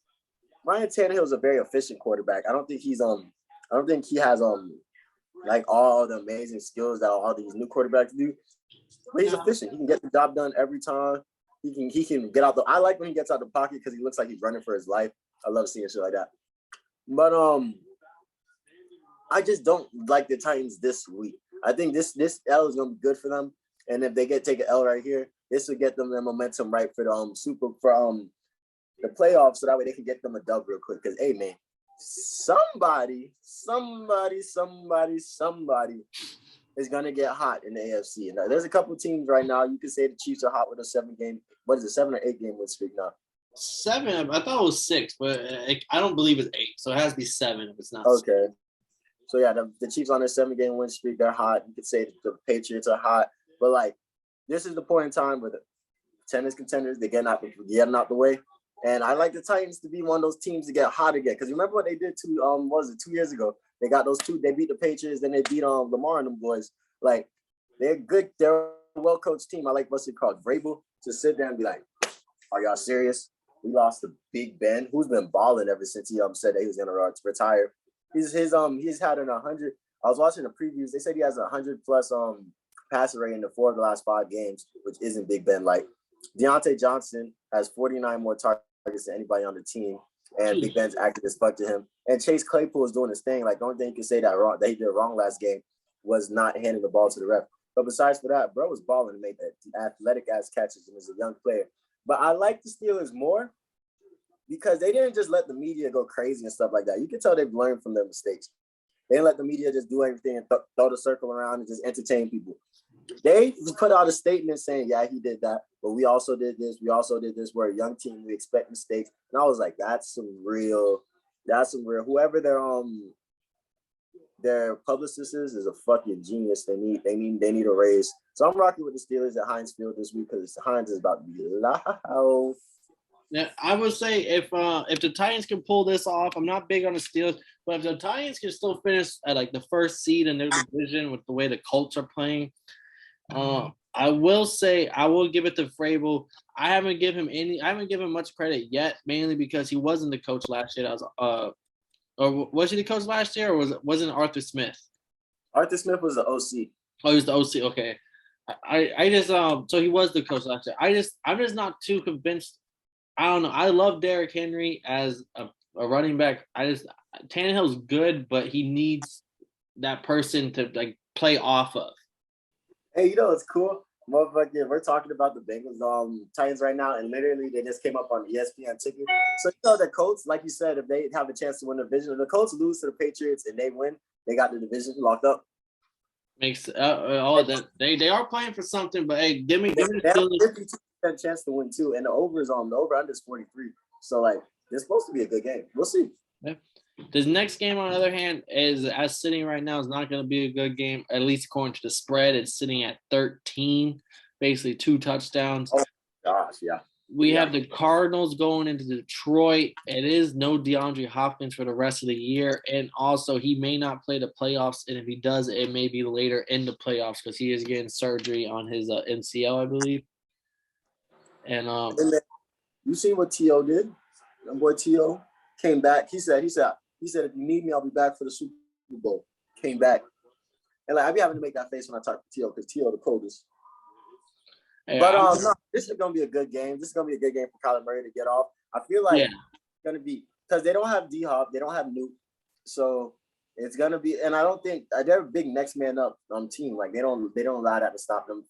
Ryan Tannehill is a very efficient quarterback. I don't think he has like all the amazing skills that all these new quarterbacks do. But he's efficient. He can get the job done every time. He can get out the. I like when he gets out the pocket because he looks like he's running for his life. I love seeing shit like that. But I just don't like the Titans this week. I think this L is gonna be good for them, and if they take an L right here, this will get them their momentum right for the the playoffs, so that way they can get them a dub real quick. Because hey man, somebody is gonna get hot in the AFC. And there's a couple teams right now. You can say the Chiefs are hot with a 7 or 8 game win streak now. 7. I thought it was 6, but I don't believe it's 8. So it has to be 7 if it's not. Okay. 6. So yeah, the Chiefs on their 7-game win streak, they're hot. You could say the Patriots are hot, but like this is the point in time where the tennis contenders they getting out the way. And I like the Titans to be one of those teams to get hot again. Because remember what they did 2 years ago? They got those 2. They beat the Patriots, then they beat Lamar and them boys. Like they're good. They're a well-coached team. I like what's it called, Vrabel, to sit there and be like, "Are y'all serious? We lost to Big Ben, who's been balling ever since he said that he was gonna retire. He's had an 100. I was watching the previews. They said he has 100+ passer rate in the 4 of the last 5 games, which isn't Big Ben like. Deontay Johnson has 49 more targets than anybody on the team, and Big Ben's acted as fuck to him. And Chase Claypool is doing his thing. Like the only thing you can say that he did wrong last game was not handing the ball to the ref. But besides for that, bro was balling and made athletic ass catches and is a young player. But I like the Steelers more because they didn't just let the media go crazy and stuff like that. You can tell they've learned from their mistakes. They didn't let the media just do everything and throw the circle around and just entertain people. They put out a statement saying, yeah, he did that, but we also did this. We also did this. We're a young team. We expect mistakes. And I was like, that's some real. Whoever their publicist is a fucking genius. They need a raise. So I'm rocking with the Steelers at Heinz Field this week because Heinz is about to be loud. Yeah, I would say if the Titans can pull this off, I'm not big on the Steelers, but if the Titans can still finish at like the first seed in their division with the way the Colts are playing, I will say I will give it to Vrabel. I haven't given him much credit yet, mainly because he wasn't the coach last year. Or was he the coach last year, or wasn't Arthur Smith? Arthur Smith was the OC. Oh, he was the OC. Okay, I just so he was the coach last year. I'm just not too convinced. I don't know. I love Derrick Henry as a running back. Tannehill's good, but he needs that person to like play off of. Hey, it's cool. Motherfucker, we're talking about the Bengals Titans right now, and literally they just came up on ESPN ticket. So the Colts, like you said, if they have a chance to win the division, if the Colts lose to the Patriots and they win, they got the division locked up. Makes they are playing for something, but hey, give me the 50% chance to win too, and the over under is 43. So like it's supposed to be a good game. We'll see. Yeah. This next game, on the other hand, is as sitting right now is not going to be a good game. At least according to the spread, it's sitting at 13, basically 2 touchdowns. Oh gosh, yeah. We have the Cardinals going into Detroit. It is no DeAndre Hopkins for the rest of the year, and also he may not play the playoffs. And if he does, it may be later in the playoffs because he is getting surgery on his MCL, I believe. And you see what T.O. did? That boy T.O. came back. He said, if you need me, I'll be back for the Super Bowl. Came back. And like I be having to make that face when I talk to T.O. because T.O. the coldest. Hey, but no, this is gonna be a good game. This is gonna be a good game for Kyler Murray to get off. I feel like it's gonna be because they don't have D-Hop, they don't have Nuke. So it's gonna be, and I don't think they're a big next man up team. Like they don't allow that to stop them.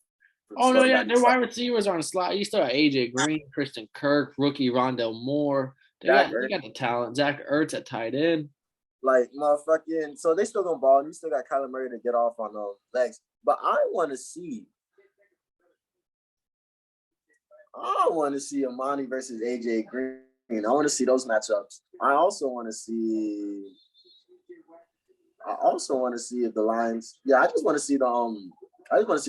Oh no, yeah, their wide receivers are on the slot. You still have AJ Green, Christian Kirk, rookie Rondell Moore. They got the talent. Zach Ertz at tight end. Like motherfucking, so they still gonna ball. And you still got Kyler Murray to get off on those legs. But I want to see Amani versus AJ Green. I want to see those matchups. I also want to see if the Lions. Yeah, I just want to see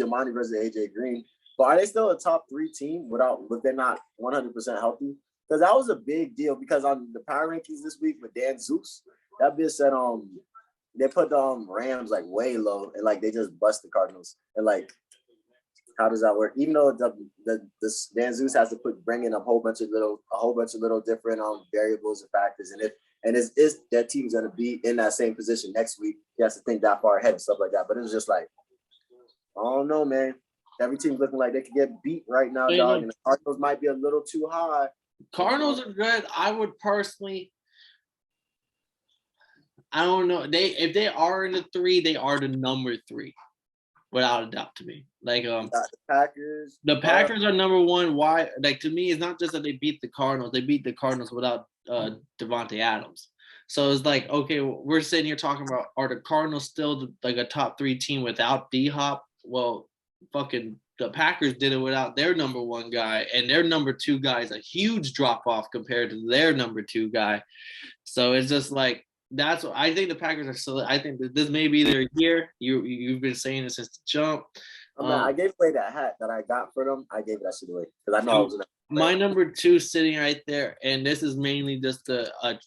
Amani versus AJ Green. But are they still a top 3 team if they're not 100% healthy? Because that was a big deal. Because on the power rankings this week with Dan Zeus, that bitch said they put the Rams like way low and like they just bust the Cardinals. And like, how does that work? Even though the Dan Zeus has to bring in a whole bunch of little different variables and factors. And if And is that team's gonna be in that same position next week? He has to think that far ahead and stuff like that. But it's just like, I don't know, man. Every team's looking like they could get beat right now, dog. And the Cardinals might be a little too high. Cardinals are good. I would personally, I don't know. If they are in the 3, they are the number 3, without a doubt to me. Like the Packers. The Packers are number 1. Why? Like, to me, it's not just that they beat the Cardinals. They beat the Cardinals without Devontae Adams. So it's like, okay, we're sitting here talking about, are the Cardinals still like a top 3 team without D-Hop? Well, fucking the Packers did it without their number 1 guy, and their number 2 guy is a huge drop off compared to their number 2 guy. So it's just like, that's what I think. The Packers are still. I think that this may be their year. You've been saying it since the jump. I gave away that hat that I got for them. I gave that shit away because I know I was my number 2 sitting right there, and this is mainly just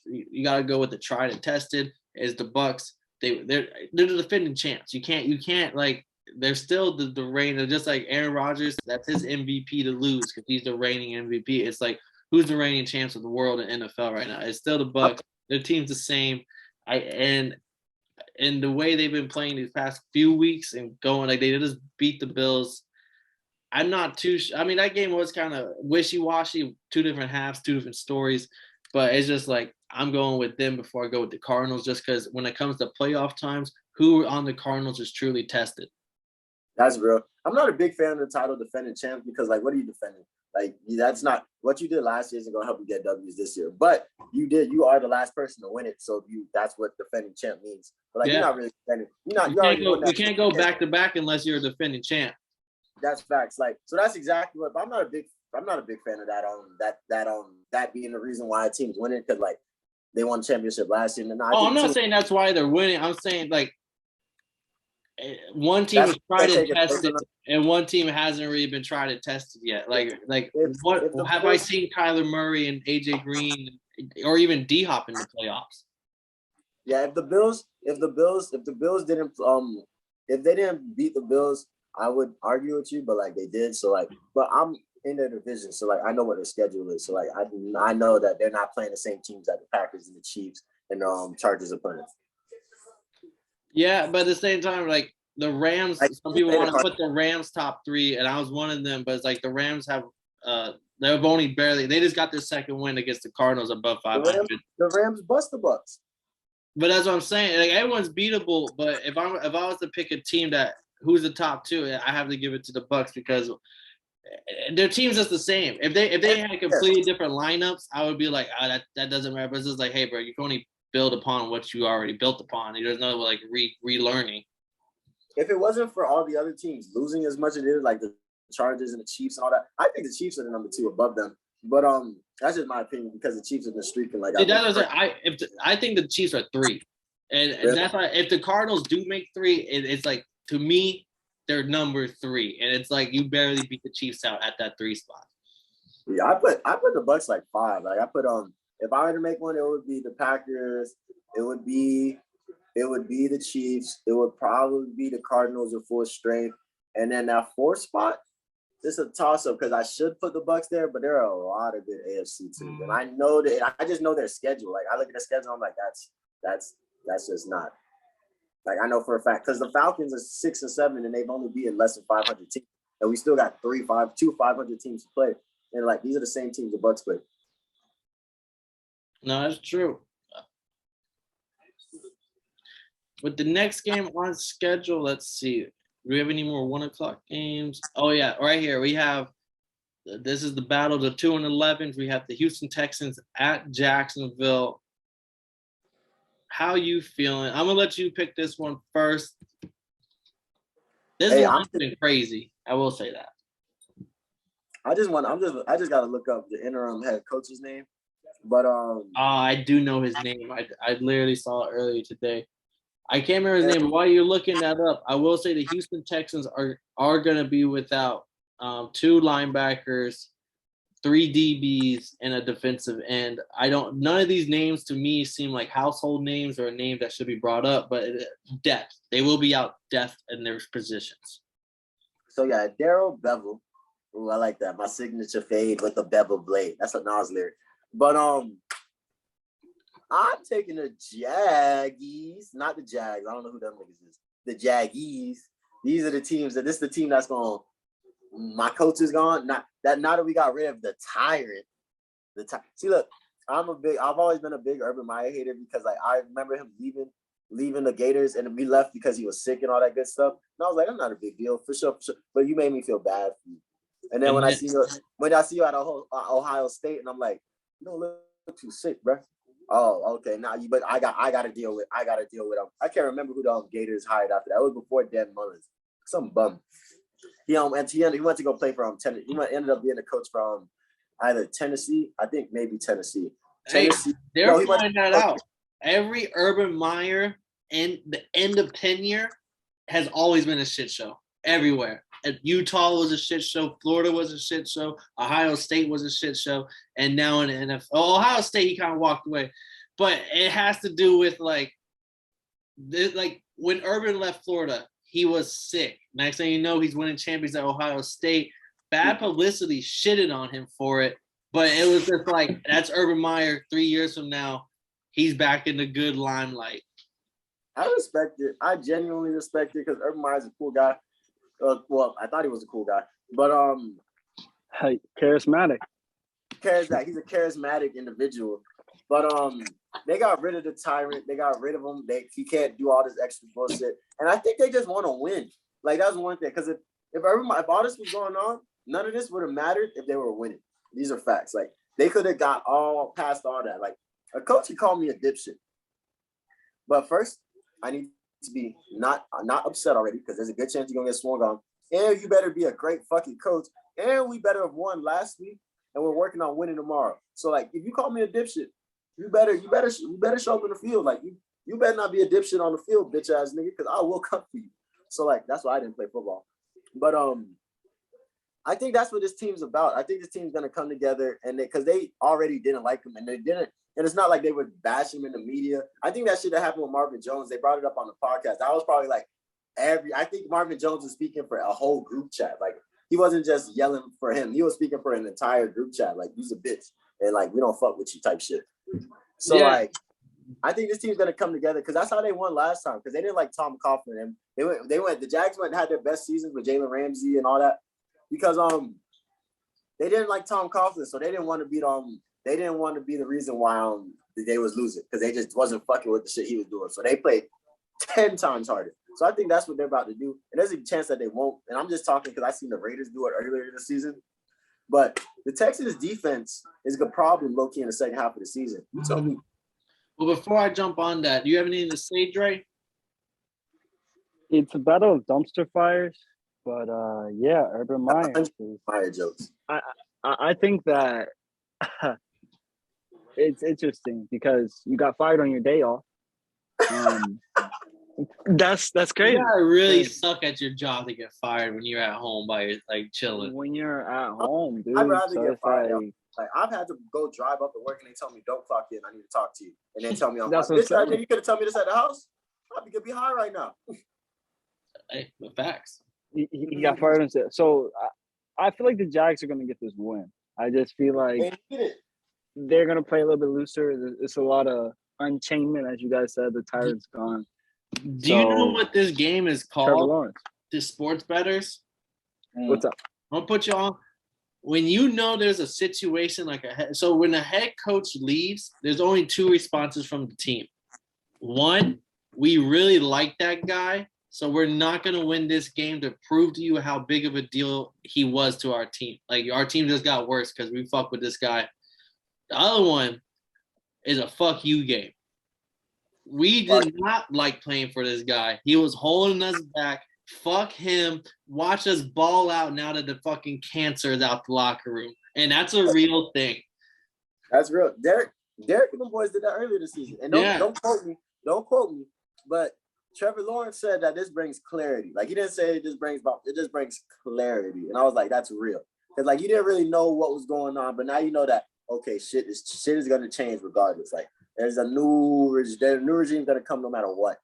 you got to go with the tried and tested. Is the Bucks? They're the defending champs. You can't like. They're still the reign. They're just like Aaron Rodgers. That's his MVP to lose because he's the reigning MVP. It's like, who's the reigning champs of the world in NFL right now? It's still the Bucks. Their team's the same. And the way they've been playing these past few weeks and going, like, they just beat the Bills. I'm not too I mean, that game was kind of wishy-washy, 2 different halves, 2 different stories, but it's just like, I'm going with them before I go with the Cardinals, just because when it comes to playoff times, who on the Cardinals is truly tested. That's real. I'm not a big fan of the title defending champ because, like, what are you defending? Like, that's not what you did last year isn't gonna help you get W's this year. But you are the last person to win it, so that's what defending champ means. But like, you're not really defending. You can't go back to back unless you're a defending champ. That's facts. Like, so that's exactly what. But I'm not a big fan of that being the reason why a team's winning, because like they won championship last year. And I'm not saying that's why they're winning. I'm saying like, one team was tried and tested, and one team hasn't really been tried and tested yet. What have I seen Kyler Murray and AJ Green or even D-Hop in the playoffs? Yeah, if the Bills didn't if they didn't beat the Bills, I would argue with you, but like they did. So like, but I'm in their division, so like I know what their schedule is. So like I know that they're not playing the same teams that the Packers and the Chiefs and Chargers are playing. Yeah, but at the same time, like the Rams, some people want to put the Rams top 3, and I was one of them. But it's like the Rams have they've only barely, they just got their second win against the Cardinals above 500. The Rams bust the Bucks. But that's what I'm saying. Like, everyone's beatable. But if I was to pick a team who's the top 2, I have to give it to the Bucks because their team's just the same. If they had completely different lineups, I would be like, that doesn't matter. But it's just like, hey, bro, you can only build upon what you already built upon. There's no like relearning. If it wasn't for all the other teams losing as much as it is, like the Chargers and the Chiefs and all that, I think the Chiefs are the number 2 above them. But that's just my opinion because the Chiefs have been streaking like. I think the Chiefs are 3, and that's why if the Cardinals do make 3, it's like, to me they're number 3, and it's like you barely beat the Chiefs out at that 3 spot. Yeah, I put the Bucks like 5. Like I put if I were to make one, it would be the Packers. It would be the Chiefs. It would probably be the Cardinals at full strength. And then that 4th spot, this is a toss-up because I should put the Bucks there, but there are a lot of good AFC teams. And I know that I just know their schedule. Like I look at the schedule, I'm like, that's just not. Like I know for a fact because the Falcons are 6 and 7 and they've only beaten less than 500 teams. And we still got 2 500 teams to play. And like these are the same teams the Bucks play. No, that's true. With the next game on schedule, let's see. Do we have any more 1:00 games? Oh yeah, right here we have. This is the battle of the 2 and 11. We have the Houston Texans at Jacksonville. How you feeling? I'm gonna let you pick this one first. This one's been crazy. I will say that. I just gotta look up the interim head coach's name. But I do know his name. I literally saw it earlier today. I can't remember his name. But while you're looking that up, I will say the Houston Texans are gonna be without 2 linebackers, 3 DBs, and a defensive end. None of these names to me seem like household names or names that should be brought up, but depth. They will be out depth in their positions. So yeah, Darrell Bevel. Ooh, I like that. My signature fade with the bevel blade. That's a Nas lyric. But I'm taking the Jaggies, not the Jags. I don't know who them niggas is. The Jaggies. These are the teams this is the team that's going. My coach is gone. Now that we got rid of the tyrant. See, look, I've always been a big Urban Meyer hater because like I remember him leaving the Gators and we left because he was sick and all that good stuff. And I was like, that's not a big deal for sure. But you made me feel bad for you. And then when I see you at Ohio State, and I'm like, you don't look too sick, bro. Oh, okay. Now but I gotta deal with him. I can't remember who the Gators hired after that. It was before Dan Mullins. Some bum. He went to go play for Tennessee. He ended up being a coach from either Tennessee, I think maybe Tennessee. Tennessee. Hey, they're finding that out. Every Urban Meyer and the end of tenure has always been a shit show everywhere. Utah was a shit show. Florida was a shit show. Ohio State was a shit show. And now in the NFL, Ohio State, he kind of walked away. But it has to do with like when Urban left Florida, he was sick. Next thing you know, he's winning champions at Ohio State. Bad publicity shitted on him for it. But it was just like, that's Urban Meyer 3 years from now. He's back in the good limelight. I respect it. I genuinely respect it because Urban Meyer's a cool guy. Well, I thought he was a cool guy. But hey, charismatic. He's a charismatic individual. But they got rid of the tyrant. They got rid of him. He can't do all this extra bullshit. And I think they just want to win. Like, that's one thing. Because if all this was going on, none of this would have mattered if they were winning. These are facts. Like, they could have got past all that. Like, a coach could call me a dipshit. But first, I need to be not upset already because there's a good chance you're going to get swung on. And you better be a great fucking coach. And we better have won last week. And we're working on winning tomorrow. So, like, if you call me a dipshit, you better show up in the field. Like, you better not be a dipshit on the field, bitch ass nigga, because I will come for you. So, like, that's why I didn't play football. But I think that's what this team's about. I think this team's gonna come together, and because they already didn't like him, and they didn't. And it's not like they would bash him in the media. I think that shit that happened with Marvin Jones. They brought it up on the podcast. That was probably like I think Marvin Jones was speaking for a whole group chat. Like, he wasn't just yelling for him. He was speaking for an entire group chat. Like, he's a bitch, and like, we don't fuck with you type shit. So like, I think this team's gonna come together because that's how they won last time. Because they didn't like Tom Coughlin, and the Jags went and had their best seasons with Jalen Ramsey and all that because they didn't like Tom Coughlin, so they didn't want to be they didn't want to be the reason why they was losing because they just wasn't fucking with the shit he was doing. So they played 10 times harder. So I think that's what they're about to do. And there's a chance that they won't. And I'm just talking because I seen the Raiders do it earlier in the season. But the Texans defense is a problem low-key in the second half of the season. You tell me. Well, before I jump on that, do you have anything to say, Dre? It's a battle of dumpster fires, but yeah, Urban Meyer. Meyer jokes. I think that it's interesting because you got fired on your day off. That's crazy. You gotta really suck at your job to get fired when you're at home like chilling. When you're at home, dude. I'd rather get fired. Like, I've had to go drive up to work and they tell me, don't clock in, I need to talk to you. And they tell me, That's like, bitch, you could have told me this at the house. I'd be high right now. Hey, the facts. He got fired and said, so I feel like the Jags are going to get this win. I just feel like they're going to play a little bit looser. It's a lot of unchainment, as you guys said. The tyrant's gone. Do you know what this game is called? To sports bettors? What's up? I'll put you on. When you know there's a situation like so when a head coach leaves, there's only two responses from the team. One, we really like that guy, so we're not going to win this game to prove to you how big of a deal he was to our team. Like, our team just got worse because we fuck with this guy. The other one is a fuck you game. We did not like playing for this guy. He was holding us back. Fuck him. Watch us ball out now that the fucking cancer is out the locker room. And that's a real thing. That's real. Derek and the boys did that earlier this season. And don't quote me. But Trevor Lawrence said that this brings clarity. Like, he didn't say it just brings clarity. And I was like, that's real. Because, like, you didn't really know what was going on, but now you know that, okay, shit is gonna change regardless. Like, there's a new regime gonna come no matter what.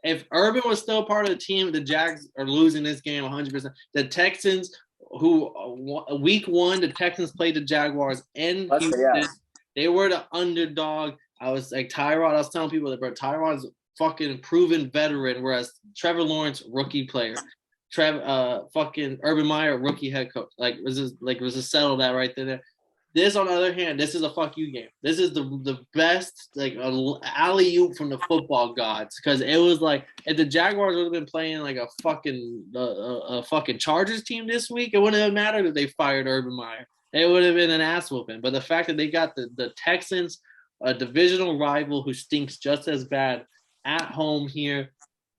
If Urban was still part of the team, the Jags are losing this game 100%. The Texans, week one, the Texans played the Jaguars in Houston. They were the underdog. I was like Tyrod. I was telling people that, bro, Tyrod's fucking proven veteran, whereas Trevor Lawrence, rookie player. Fucking Urban Meyer, rookie head coach. Was this settle that right there? This, on the other hand, this is a fuck you game. This is the best alley-oop from the football gods, because it was like if the Jaguars would have been playing like a fucking Chargers team this week, it wouldn't have mattered if they fired Urban Meyer. It would have been an ass whooping. But the fact that they got the Texans, a divisional rival who stinks just as bad, at home here.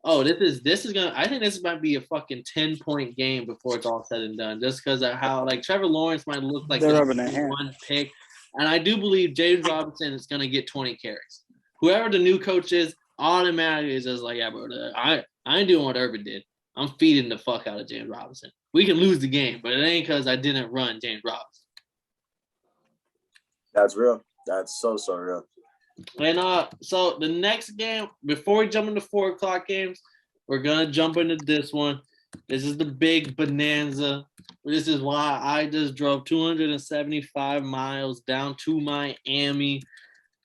Oh, this is gonna. I think this might be a fucking 10-point game before it's all said and done, just because of how like Trevor Lawrence might look like this one pick, and I do believe James Robinson is gonna get 20 carries. Whoever the new coach is, automatically is just like, yeah, bro, I ain't doing what Urban did. I'm feeding the fuck out of James Robinson. We can lose the game, but it ain't because I didn't run James Robinson. That's real. That's so real. And so the next game, before we jump into 4 o'clock games, we're gonna jump into this one. This is the big bonanza. This is why I just drove 275 miles down to Miami.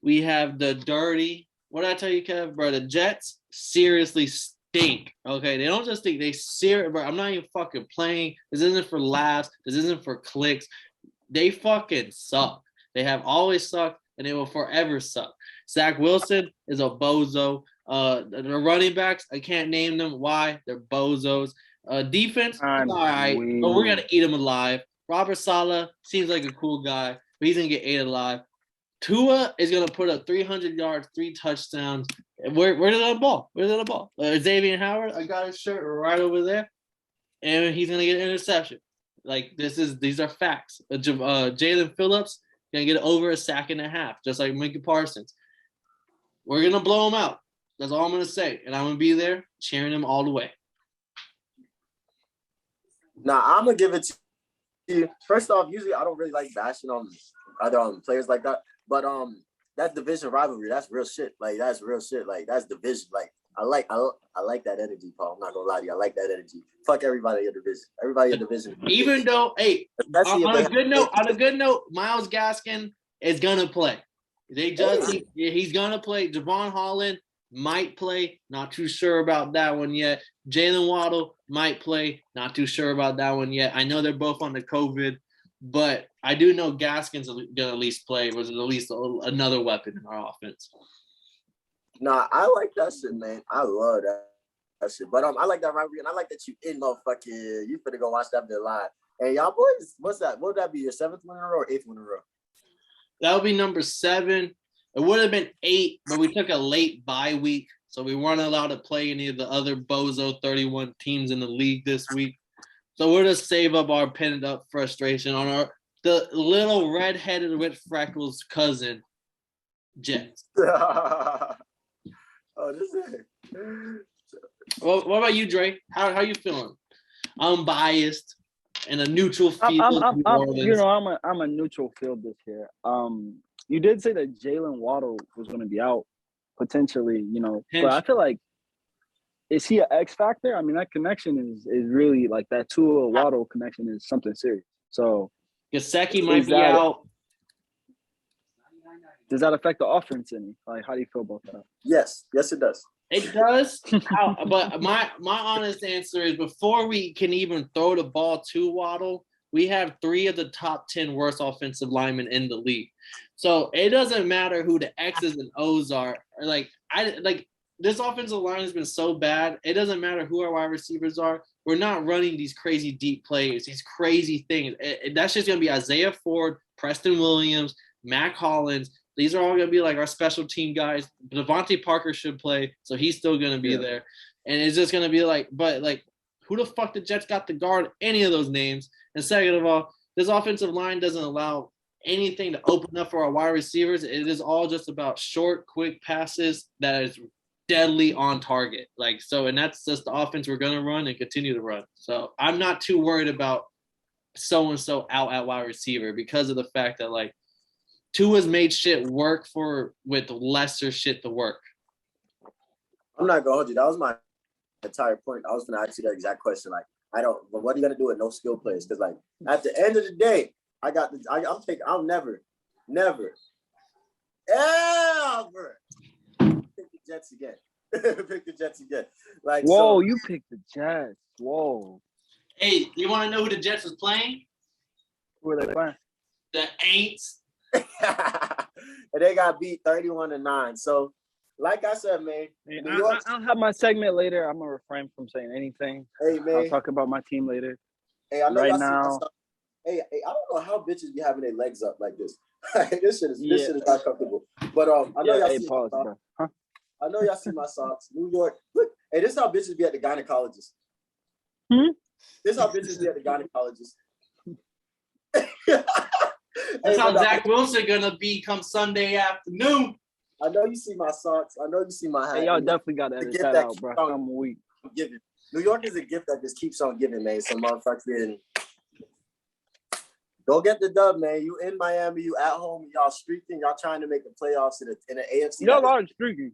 We have the dirty. What did I tell you, Kev? Bro, the Jets seriously stink. Okay, they don't just stink. They seriously, bro. I'm not even fucking playing. This isn't for laughs. This isn't for clicks. They fucking suck. They have always sucked, and they will forever suck. Zach Wilson is a bozo. The running backs, I can't name them. Why? They're bozos. Defense, all right, but we're going to eat them alive. Robert Saleh seems like a cool guy, but he's going to get ate alive. Tua is going to put up 300 yards, 3 touchdowns. Where's the ball? Where's the ball? Xavier Howard, I got his shirt right over there, and he's going to get an interception. Like, these are facts. Jalen Phillips going to get over a sack and a half, just like Micah Parsons. We're going to blow them out. That's all I'm going to say. And I'm going to be there cheering them all the way. Now, I'm going to give it to you. First off, usually I don't really like bashing on other players like that. But that's division rivalry. That's real shit. Like, that's real shit. Like, that's division. Like, I like that energy, Paul. I'm not going to lie to you. I like that energy. Fuck everybody in division. Everybody in division. Even though, hey, on a good note, Myles Gaskin is going to play. He's going to play. Javon Holland might play. Not too sure about that one yet. Jalen Waddle might play. Not too sure about that one yet. I know they're both on the COVID, but I do know Gaskin's going to at least play. Was at least another weapon in our offense. Nah, I like that shit, man. I love that shit. But I like that rivalry, and I like that you motherfucking. You finna go watch that bit live. And y'all boys, what's that? What would that be? Your 7th win in a row or 8th win in a row? That would be number 7. It would have been 8, but we took a late bye week, so we weren't allowed to play any of the other bozo 31 teams in the league this week. So we'll just save up our penned up frustration on the little redheaded with freckles cousin, Jets. Oh, this is. Well, what about you, Dre? How you feeling? I'm biased and a neutral field. I'm a neutral field this year. You did say that Jalen Waddle was going to be out potentially, but I feel like, is he an X factor? I mean, that connection is really like that Tua Waddle connection is something serious. So Gesicki might be out. Does that affect the offense any? Like, how do you feel about that? Yes, it does. It does. But my honest answer is, before we can even throw the ball to Waddle, we have 3 of the top 10 worst offensive linemen in the league. So it doesn't matter who the X's and O's are. This offensive line has been so bad. It doesn't matter who our wide receivers are. We're not running these crazy deep plays, these crazy things. That's just going to be Isaiah Ford, Preston Williams, Mac Hollins. These are all going to be like our special team guys. Devontae Parker should play, so he's still going to be there. And it's just going to be who the fuck the Jets got to guard any of those names? And second of all, this offensive line doesn't allow anything to open up for our wide receivers. It is all just about short, quick passes that is deadly on target. And that's just the offense we're going to run and continue to run. So I'm not too worried about so-and-so out at wide receiver, because of the fact that Tua's made shit work with lesser shit to work. I'm not going to hold you. That was my entire point. I was going to ask you that exact question. What are you going to do with no skill players? Because at the end of the day, I'll never, ever. Pick the Jets again. Pick the Jets again. Like, Whoa, so, you picked the Jets. Whoa. Hey, you want to know who the Jets was playing? Who are they playing? The Aints. and they got beat 31-9. So, like I said, man, New York. I'll have my segment later. I'm gonna refrain from saying anything. Hey, man. I'll talk about my team later. Hey, I know right y'all now. Hey, I don't know how bitches be having their legs up like this. This shit is not comfortable. But I know y'all see. Pause, bro. Huh? I know y'all see my socks. New York. Look, hey, this is how bitches be at the gynecologist. This is how bitches be at the gynecologist. That's how Zach Wilson gonna be come Sunday afternoon. I know you see my socks. I know you see my hat. Hey, y'all definitely gotta edit that out, bro. I'm weak. Giving. New York is a gift that just keeps on giving, man. So motherfuckers, go get the dub, man. You in Miami, you at home, y'all streaking, y'all trying to make the playoffs in the AFC. Y'all are streaking.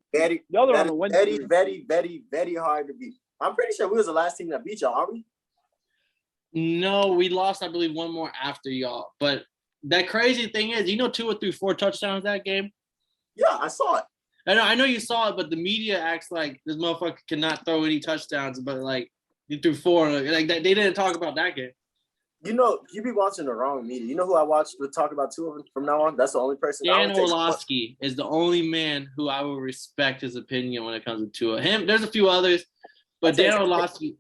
Y'all are on the win streak. Very hard to beat. I'm pretty sure we was the last team that beat y'all, aren't we? No, we lost, I believe, one more after y'all. But that crazy thing is, Tua threw 4 touchdowns that game. Yeah, I saw it. I know you saw it, but the media acts like this motherfucker cannot throw any touchdowns. But like, you threw 4. Like they didn't talk about that game. You be watching the wrong media. You know who I watch to talk about Tua from now on? That's the only person. Dan Orlovsky is the only man who I will respect his opinion when it comes to Tua. There's a few others, but Dan Orlovsky.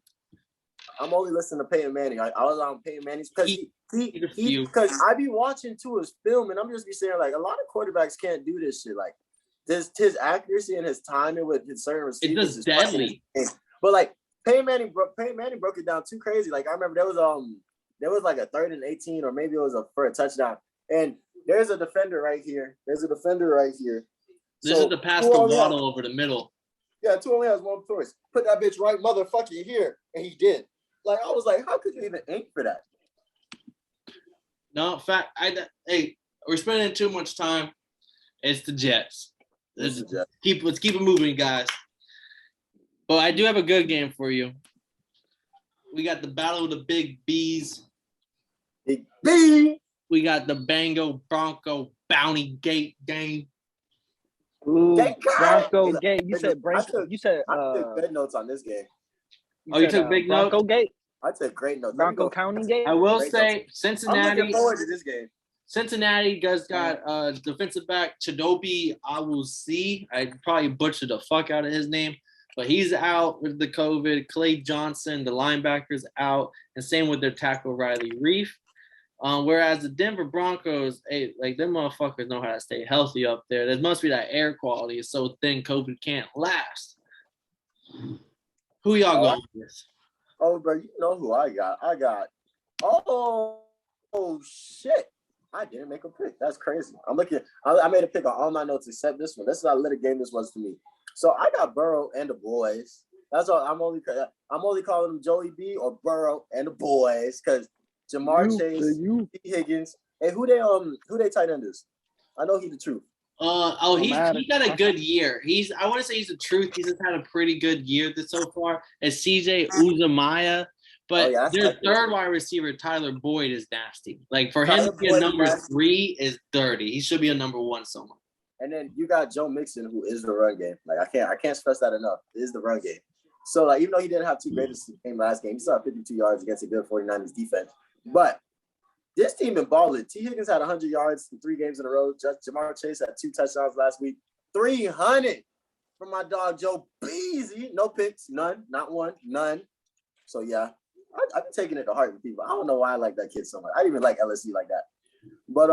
I'm only listening to Peyton Manning. I was on Peyton Manning because I be watching Tua's film and I'm just be saying like a lot of quarterbacks can't do this shit. Like his accuracy and his timing with his certain receivers is deadly. But like Peyton Manning broke it down too crazy. Like I remember there was like a 3rd and 18 or maybe it was for a touchdown. And there's a defender right here. This is the pass to Waddle over the middle. Yeah, Tua only has one choice. Put that bitch right motherfucking here. And he did. Like, I was like, how could you even aim for that? No, in fact, we're spending too much time. It's the Jets. Let's keep it moving, guys. But I do have a good game for you. We got the Battle of the Big B's. Big B. We got the Bronco Bounty Gate game. Ooh, Bronco Gate. You said I took bed notes on this game. You took big notes? Bronco Gate? I took great notes. Bronco County Gate? I will say Cincinnati. I'm looking forward to this game. Cincinnati got defensive back Chidobe Awuzie. I probably butchered the fuck out of his name, but he's out with the COVID. Clay Johnson, the linebacker's out, and same with their tackle Riley Reef. Whereas the Denver Broncos, like them motherfuckers know how to stay healthy up there. There must be that air quality is so thin COVID can't last. Who y'all going with? Oh, bro, you know who I got. Oh shit. I didn't make a pick. That's crazy. I made a pick on all my notes except this one. This is how lit a game this was to me. So I got Burrow and the boys. That's all. I'm only calling them Joey B or Burrow and the boys because Jamar Chase, T. Higgins. Hey, who they tight end is? I know he's the truth. He got a good year. I want to say he's the truth. He's just had a pretty good year so far. It's CJ Uzomah, but their third wide receiver Tyler Boyd is nasty. Like for him to be a number 3 is dirty. He should be a number 1 somewhere. And then you got Joe Mixon, who is the run game. Like I can't stress that enough. It is the run game. So like even though he didn't have too great a game last game, he still had 52 yards against a good 49ers defense. But this team been balling. T. Higgins had 100 yards in 3 games in a row. Jamar Chase had 2 touchdowns last week. 300 from my dog Joe Beasy. No picks, none, not one, none. So yeah, I've been taking it to heart with people. I don't know why I like that kid so much. I didn't even like LSU like that. But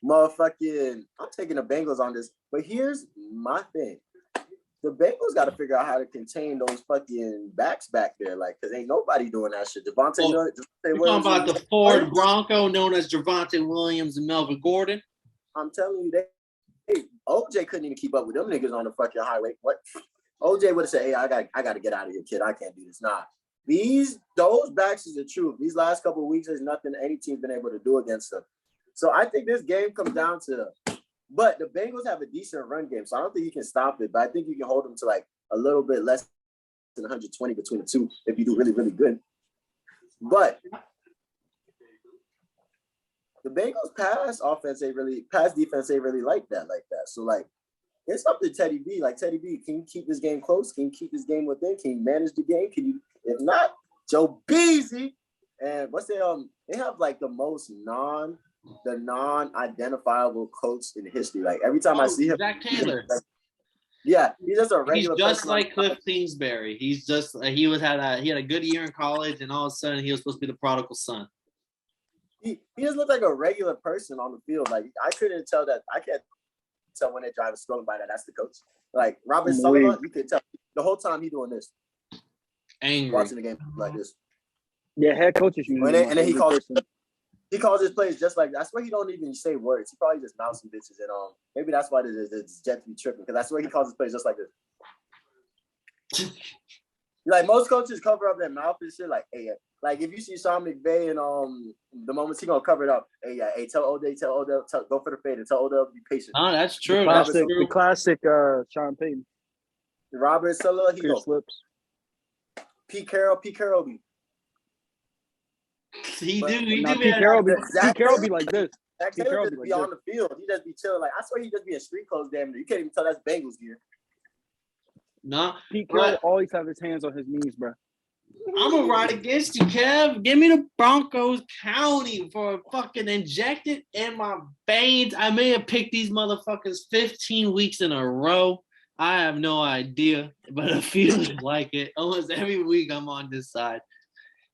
motherfucking, I'm taking the Bengals on this. But here's my thing. The Bengals got to figure out how to contain those fucking backs back there, like, because ain't nobody doing that shit. Javonte Williams. You're talking about the Ford Bronco known as Javonte Williams and Melvin Gordon? I'm telling you, OJ couldn't even keep up with them niggas on the fucking highway. What? OJ would have said, hey, I got to get out of here, kid. I can't do this. Nah. Those backs is the truth. These last couple of weeks, there's nothing any team's been able to do against them. So I think this game comes down to but the Bengals have a decent run game, so I don't think you can stop it. But I think you can hold them to like a little bit less than 120 between the two if you do really, really good. But the Bengals pass defense ain't really like that. So like it's up to Teddy B. Like Teddy B, can you keep this game close? Can you keep this game within? Can you manage the game? Can you? If not, Joe Beasy and what's they have like the most non-identifiable coach in history. Like every time I see him, Zach Taylor. Yeah, he's just a regular. He's just like Cliff Kingsbury. He's just he had a good year in college, and all of a sudden he was supposed to be the prodigal son. He just looked like a regular person on the field. Like I couldn't tell that. I can't tell when they drive a strolling by that's the coach. Like Robert Sullivan, you could tell the whole time he doing this, angry, watching the game like this. Yeah, head coaches usually. And then he calls his plays just like that's where he don't even say words. He probably just mouths some bitches and maybe that's why it's Jet be tripping because that's where he calls his plays just like this. Like most coaches cover up their mouth and shit. Like, hey, like if you see Sean McVay and the moments he gonna cover it up. Hey, tell Odell, go for the fade and tell Odell to be patient. Oh, that's true. The classic Sean Payton. Robert Sala, he goes slips. Pete Carroll be. He do. Pete Carroll be like this. Zach Taylor just be on the field. He just be chilling. Like I swear he just be in street clothes. Damn, you can't even tell that's Bengals gear. No, Pete Carroll always have his hands on his knees, bro. I'm gonna ride against you, Kev. Give me the Broncos County for fucking injected in my veins. I may have picked these motherfuckers 15 weeks in a row. I have no idea, but it feels like it. Almost every week I'm on this side.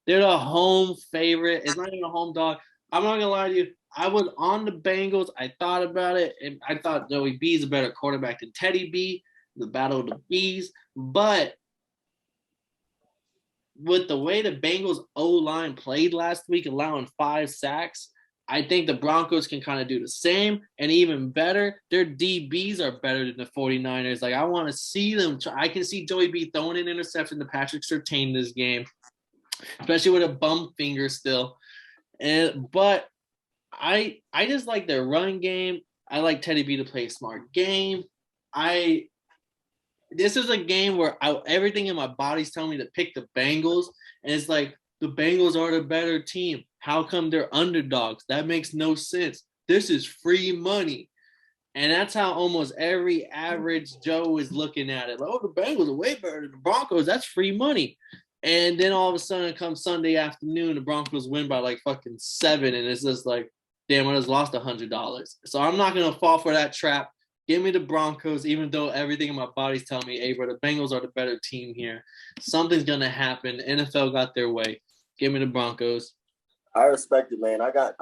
They're the home favorite. It's not even a home dog. I'm not gonna lie to you. I was on the Bengals. I thought about it, and I thought Joey B is a better quarterback than Teddy B. The battle of the B's, but with the way the Bengals O-line played last week, allowing 5 sacks, I think the Broncos can kind of do the same and even better. Their DBs are better than the 49ers. Like I want to see them. I can see Joey B throwing an interception to Patrick Surtain this game, especially with a bum finger still. But I just like their run game. I like Teddy B to play a smart game. This is a game where everything in my body's telling me to pick the Bengals, and it's like the Bengals are the better team. How come they're underdogs? That makes no sense. This is free money, and that's how almost every average Joe is looking at it. Like, oh, the Bengals are way better than the Broncos. That's free money. And then all of a sudden, come Sunday afternoon, the Broncos win by like fucking 7, and it's just like, damn, I just lost $100. So I'm not gonna fall for that trap. Give me the Broncos, even though everything in my body's telling me, hey, bro, the Bengals are the better team here. Something's going to happen. NFL got their way. Give me the Broncos. I respect it, man. I got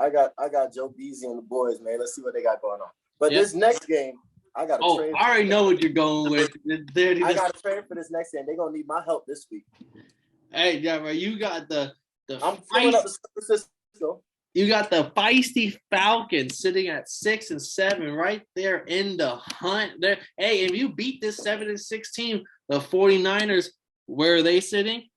Joe Beasy and the boys, man. Let's see what they got going on. But this next game, I got to trade. I already know what you're going with. I got to trade for this next game. They're going to need my help this week. Hey, yeah, bro, you got the I'm filling up the San Francisco. You got the feisty Falcons sitting at 6 and 7, right there in the hunt. There, hey, if you beat this 7-6 team, the 49ers, where are they sitting?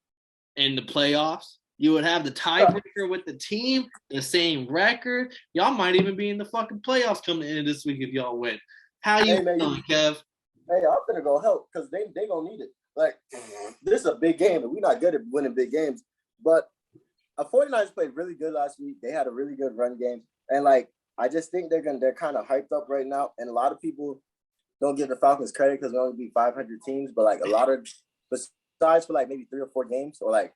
In the playoffs. You would have the tiebreaker with the team, the same record. Y'all might even be in the fucking playoffs coming in this week if y'all win. How you feeling, Kev? Hey, I'm gonna go help because they gonna need it. Like this is a big game, and we're not good at winning big games, but. 49ers played really good last week. They had a really good run game. And like I just think they're kind of hyped up right now. And a lot of people don't give the Falcons credit because they only beat 500 teams. But like a lot of besides for like maybe 3 or 4 games, or like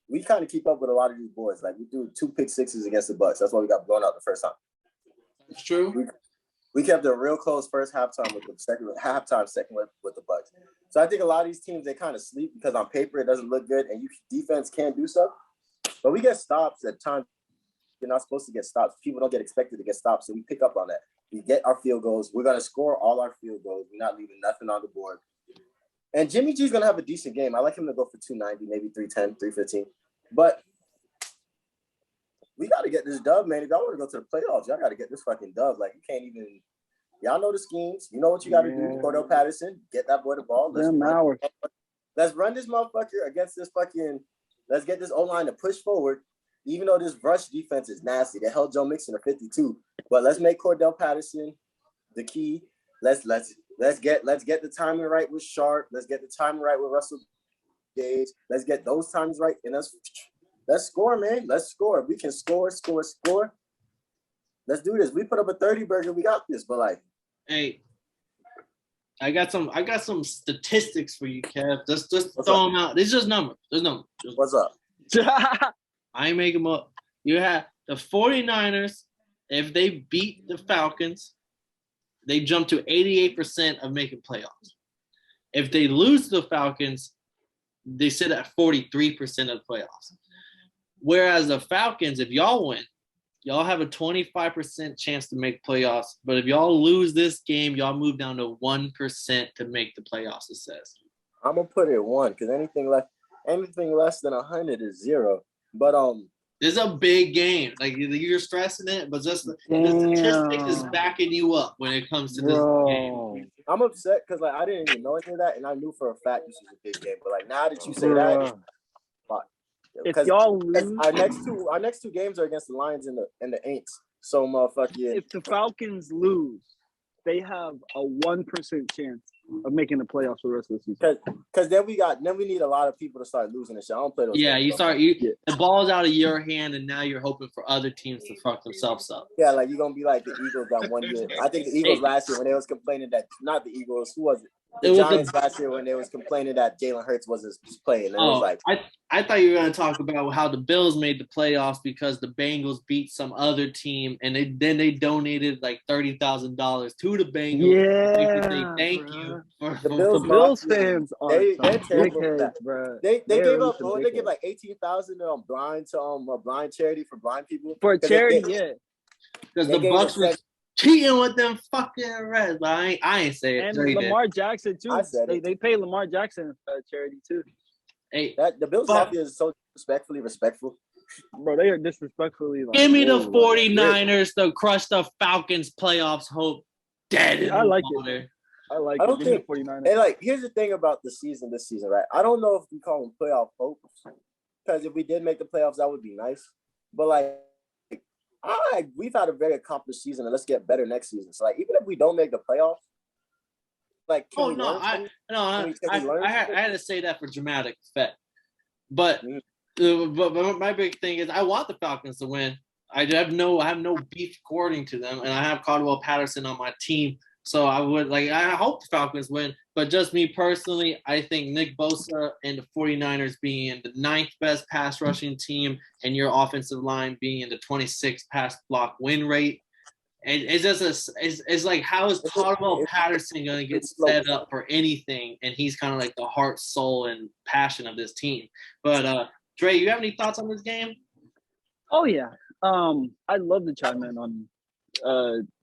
we kind of keep up with a lot of these boys. Like we do 2 pick sixes against the Bucks. That's why we got blown out the first time. That's true. We kept a real close first halftime with the second with the Bucks. So I think a lot of these teams they kind of sleep because on paper it doesn't look good and defense can do stuff. But we get stops at times. You're not supposed to get stops. People don't get expected to get stops, so we pick up on that. We get our field goals. We're going to score all our field goals. We're not leaving nothing on the board. And Jimmy G's going to have a decent game. I like him to go for 290, maybe 310, 315. But we got to get this dub, man. If y'all want to go to the playoffs, y'all got to get this fucking dub. Like, you can't even – y'all know the schemes. You know what you got to do. Cordell Patterson, get that boy the ball. Let's run this motherfucker against this fucking – let's get this O-line to push forward, even though this rush defense is nasty. They held Joe Mixon to 52. But let's make Cordell Patterson the key. Let's get the timing right with Sharp. Let's get the timing right with Russell Gage. Let's get those times right. And let's score, man. Let's score. We can score. Let's do this. We put up a 30 burger. We got this. But like, hey, I got some statistics for you, Kev. Just What's throw up? them out. It's just numbers. There's numbers. What's up? I ain't make them up. You have the 49ers. If they beat the Falcons, they jump to 88% of making playoffs. If they lose the Falcons, they sit at 43% of playoffs. Whereas the Falcons, if y'all win, y'all have a 25% chance to make playoffs. But if y'all lose this game, y'all move down to 1% to make the playoffs, it says. I'm gonna put it at 1 because anything less than 100 is 0. But This is a big game. Like you're stressing it, but just the statistic is backing you up when it comes to this game. I'm upset because like I didn't even know any of that, and I knew for a fact this was a big game. But like now that you say that, fuck. If y'all lose, our next two games are against the Lions and the Aints. So motherfucker, if the Falcons lose, they have a 1% chance of making the playoffs for the rest of the season. Because then we need a lot of people to start losing the shit. I don't play those. Yeah, games, the ball's out of your hand, and now you're hoping for other teams to fuck themselves up. Yeah, like you're gonna be like the Eagles that 1 year. I think the Eagles last year when they was complaining that not the Eagles, who was it? The Giants last year when they was complaining that Jalen Hurts wasn't playing. And it was like I thought you were gonna talk about how the Bills made the playoffs because the Bengals beat some other team, and then they donated like $30,000 to the Bengals. Yeah, thank you for the Bills fans are they're terrible for dickheads, that. bro. They gave up. Really They gave like 18,000 a blind charity for blind people for charity. Because the Bucks were cheating with them fucking Reds. But I ain't say it. And Lamar Jackson too. I said it. They pay Lamar Jackson charity too. Hey, the Bills mafia is so respectful. Bro, they are disrespectfully. Like, give me the 49ers to crush the Falcons playoffs hope. Dead. I like it. I like I don't it. think 49ers. And like, here's the thing about this season, right? I don't know if we call them playoff hopes, because if we did make the playoffs, that would be nice. But like, we've had a very accomplished season, and let's get better next season. So like, even if we don't make the playoffs, like, I had to say that for dramatic effect. But my big thing is I want the Falcons to win. I have no beef according to them, and I have Caldwell Patterson on my team. So I hope the Falcons win. But just me personally, I think Nick Bosa and the 49ers being the 9th best pass rushing team and your offensive line being in the 26th pass block win rate. And it's just it's like, how is Caldwell Patterson going to get set up for anything? And he's kind of like the heart, soul, and passion of this team. But Dre, you have any thoughts on this game? Oh yeah. I'd love to chime in on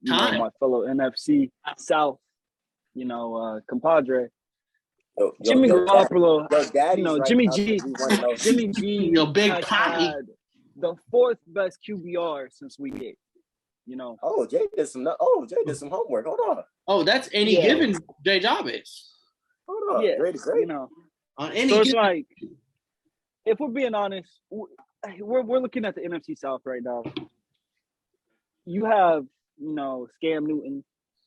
my fellow NFC South, compadre. Jimmy Garoppolo, Jimmy G, big potty, the 4th best QBR since week 8. Jay did some homework. Hold on. Oh, that's any given DreJabes. Hold on. Yeah, Great. On any so it's given. like, if we're being honest, we're looking at the NFC South right now. You have, Scam Newton.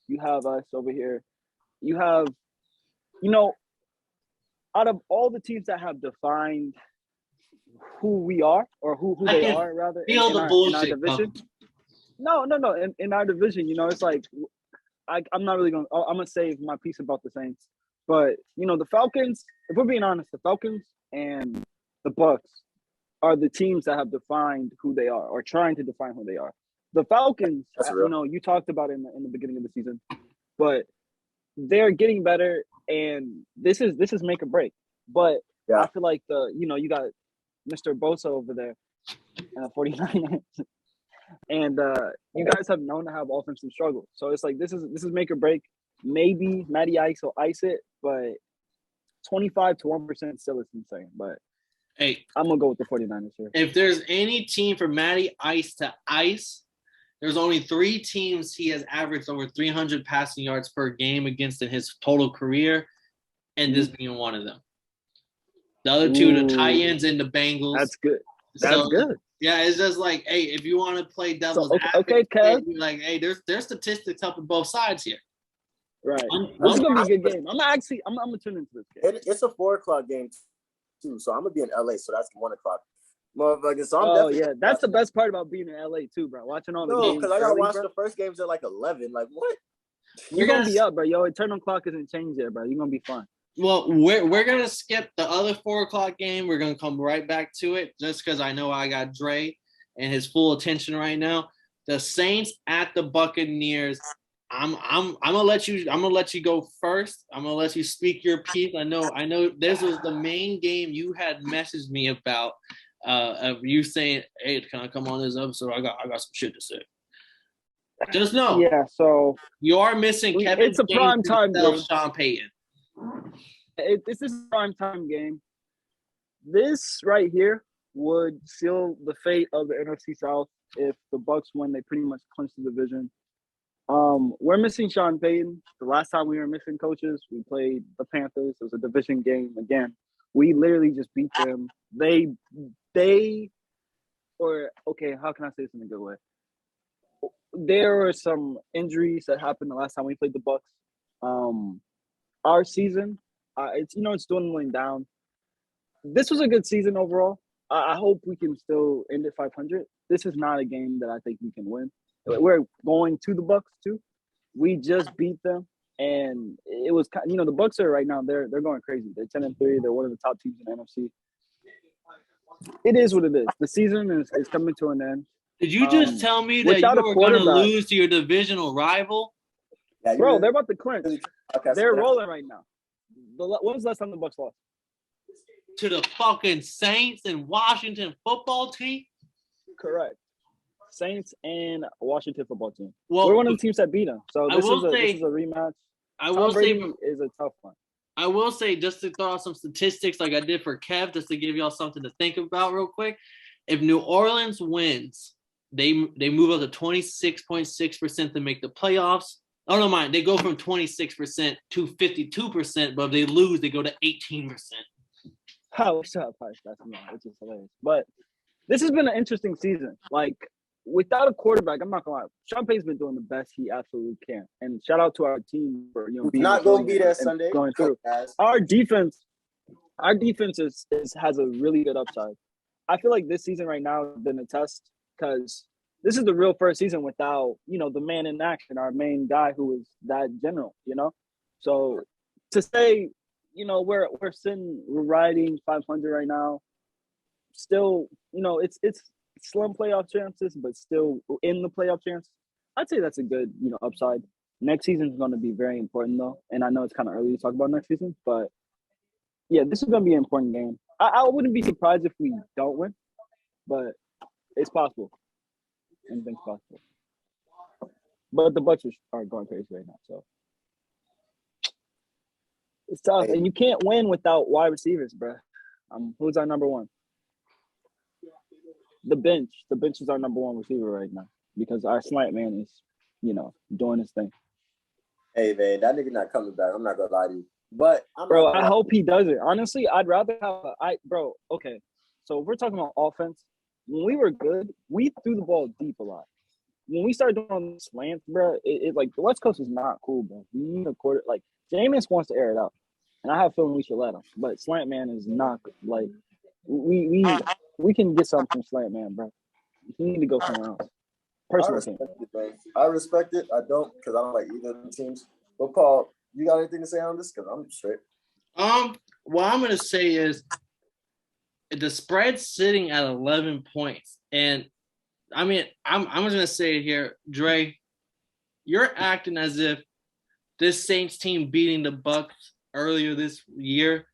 You have us over here. You have, out of all the teams that have defined who we are, or who they are, rather, in our division. No. In our division, it's like, I'm not really going to, I'm going to save my piece about the Saints. But, the Falcons, if we're being honest, the Falcons and the Bucks are the teams that have defined who they are, or trying to define who they are. The Falcons, you talked about it in the beginning of the season, but they're getting better, and this is make or break. But I feel like you got Mr. Bosa over there, 49ers, and you guys have known to have offensive struggles. So it's like this is make or break. Maybe Matty Ice will ice it, but 25 to 1% still is insane. But hey, I'm gonna go with the 49ers here. If there's any team for Matty Ice to ice, there's only 3 teams he has averaged over 300 passing yards per game against in his total career, and this being one of them. The other 2, the Titans and the Bengals. That's good. That's good. Yeah, it's just like, hey, if you want to play devil's advocate, Kev. Like, hey, there's statistics helping both sides here. Right. This is gonna be a good game. I'm gonna tune into this game. It's a 4:00 game too, so I'm gonna be in LA, so that's 1:00. motherfucker. So I'm Oh definitely yeah, that's the best part about being in LA too, bro. Watching all the games. because I gotta early, watch bro. the first games at like 11. Like what? You're gonna be up, bro. Yo, eternal clock isn't changed yet, bro. You're gonna be fine. Well, we're gonna skip the other 4:00 game. We're gonna come right back to it, just because I know I got Dre and his full attention right now. The Saints at the Buccaneers. I'm gonna let you go first. I'm gonna let you speak your piece. I know this was the main game you had messaged me about. Of you saying, "Hey, can I come on this episode? I got some shit to say." Just know, Yeah, so you are missing Kevin. It's a James prime time himself, game. Sean Payton. This is a prime time game. This right here would seal the fate of the NFC South if the Bucs win. They pretty much clinch the division. We're missing Sean Payton. The last time we were missing coaches, we played the Panthers. It was a division game again. We literally just beat them. How can I say this in a good way? There were some injuries that happened the last time we played the Bucs. Our season, it's dwindling down. This was a good season overall. I hope we can still end at 500. This is not a game that I think we can win. We're going to the Bucs too. We just beat them, and it was the Bucs are right now. They're going crazy. They're 10-3. They're one of the top teams in the NFC. It is what it is. The season is coming to an end. Did you just tell me that you were going to lose to your divisional rival? Yeah, Bro, they're about to clinch. Okay, They're rolling right now. When was the last time the Bucs lost? To the fucking Saints and Washington football team? Correct. Saints and Washington football team. Well, we're one of the teams that beat them. So this is a rematch. Tom Brady is a tough one. I will say, just to throw out some statistics like I did for Kev, just to give y'all something to think about real quick. If New Orleans wins, they move up to 26.6% to make the playoffs. Oh, no, mind. They go from 26% to 52%, but if they lose, they go to 18%. That's which is hilarious. But this has been an interesting season. Like, without a quarterback, I'm not gonna lie. Sean Payton's been doing the best he absolutely can. And shout out to our team for being not gonna be there Sunday. Going through. Our defense has a really good upside. I feel like this season right now has been a test because this is the real first season without, the man in action, our main guy who is that general, So to say, we're riding 500 right now. Still, it's slim playoff chances, but still in the playoff chance. I'd say that's a good, upside. Next season is going to be very important though, and I know it's kind of early to talk about next season, but yeah, this is going to be an important game. I wouldn't be surprised if we don't win, but it's possible. Anything's possible. But the Bucs are going crazy right now, so it's tough, and you can't win without wide receivers, bro. Who's our number one? The bench. The bench is our number one receiver right now because our slant man is, doing his thing. Hey man, that nigga not coming back. I'm not gonna lie to you. But I hope he does it. Honestly, I'd rather have okay. So if we're talking about offense, when we were good, we threw the ball deep a lot. When we started doing slants, bro, it like the West Coast is not cool, bro. We need a quarter. Like Jameis wants to air it out, and I have a feeling we should let him. But slant man is not like we can get something from slant man, bro. You need to go somewhere else. Personally, I respect it. I don't because I don't like either of the teams. But Paul, you got anything to say on this? Because I'm straight. What I'm gonna say is the spread's sitting at 11 points, and I mean, I'm just gonna say it here, Dre. You're acting as if this Saints team beating the Bucs earlier this year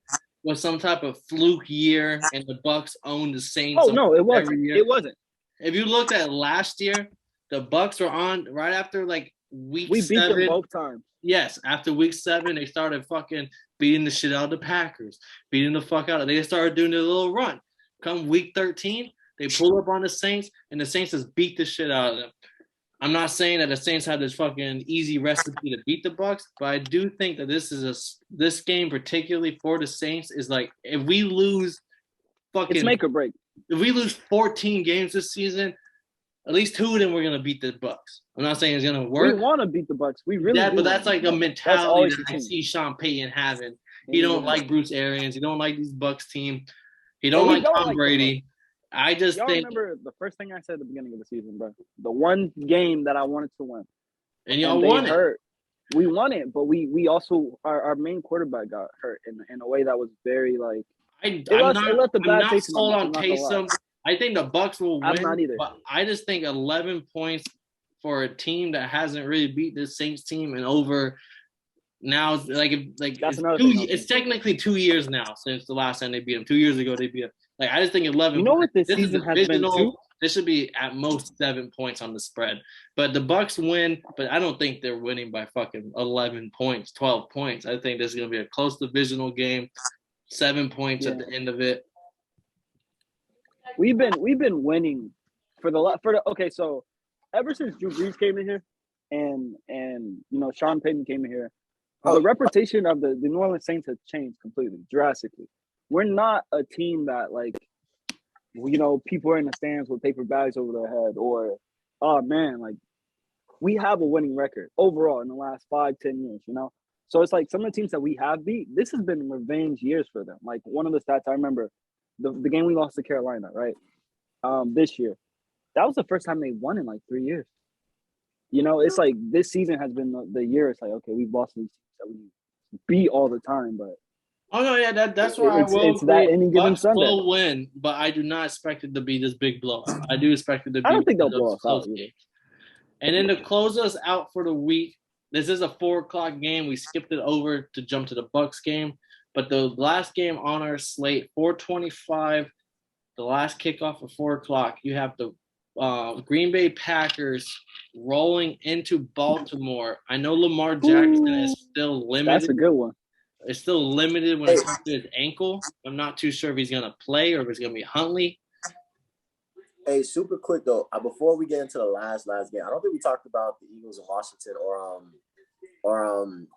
was some type of fluke year, and the Bucs owned the Saints. Oh no, it wasn't. It wasn't. If you looked at last year, the Bucs were on right after like week 7. We beat them both times. Yes, after week 7, they started fucking beating the shit out of the Packers, beating the fuck out of. They started doing their little run. Come week 13, they pull up on the Saints, and the Saints just beat the shit out of them. I'm not saying that the Saints have this fucking easy recipe to beat the Bucs, but I do think that this game, particularly for the Saints, is like if we lose fucking it's make or break. If we lose 14 games this season, at least 2 of them we're gonna beat the Bucs. I'm not saying it's gonna work. We want to beat the Bucs. We really do. But that's like a mentality that I see Sean Payton having. He don't like Bruce Arians. He don't like these Bucs team. He don't like Tom Brady. I just Y'all think, remember the first thing I said at the beginning of the season, bro? The one game that I wanted to win. and y'all And they won it. hurt. We won it, but we also our main quarterback got hurt in a way that was very like I'm left a bad not taste in my sold mouth, on I'm not gonna lie. Taysom. I think the Bucks will I'm win, not either. but I just think 11 points for a team that hasn't really beat the Saints team in over now. That's another thing I was it's gonna say. technically 2 years now since the last time they beat them. 2 years ago they beat them. Like I just think 11. You know what this is season has been divisional. too? This should be at most 7 points on the spread. But the Bucks win, but I don't think they're winning by fucking 11 points, 12 points. I think this is going to be a close divisional game. 7 points at the end of it. We've been winning for the okay, so ever since Drew Brees came in here and you know Sean Payton came in here, the reputation of the New Orleans Saints has changed completely, drastically. We're not a team that like, you know, people are in the stands with paper bags over their head, or oh man, like we have a winning record overall in the last 5-10 years, you know. So it's like some of the teams that we have beat, this has been revenge years for them. Like one of the stats I remember, the game we lost to Carolina, right? This year, that was the first time they won in like 3 years. You know, it's like this season has been the year. It's like, okay, we've lost these teams that we beat all the time, but oh no, yeah, that's why it's that any given Bucks Sunday will win, but I do not expect it to be this big blowout. I do expect it to be. I don't think they'll blow us out. And then to close us out for the week, this is a 4:00 game. We skipped it over to jump to the Bucks game, but the last game on our slate, 4:25, the last kickoff at 4:00. You have the Green Bay Packers rolling into Baltimore. I know Lamar Jackson is still limited. That's a good one. It's still limited when it comes to his ankle. I'm not too sure if he's going to play or if it's going to be Huntley. Hey, super quick though, before we get into the last game, I don't think we talked about the Eagles in Washington or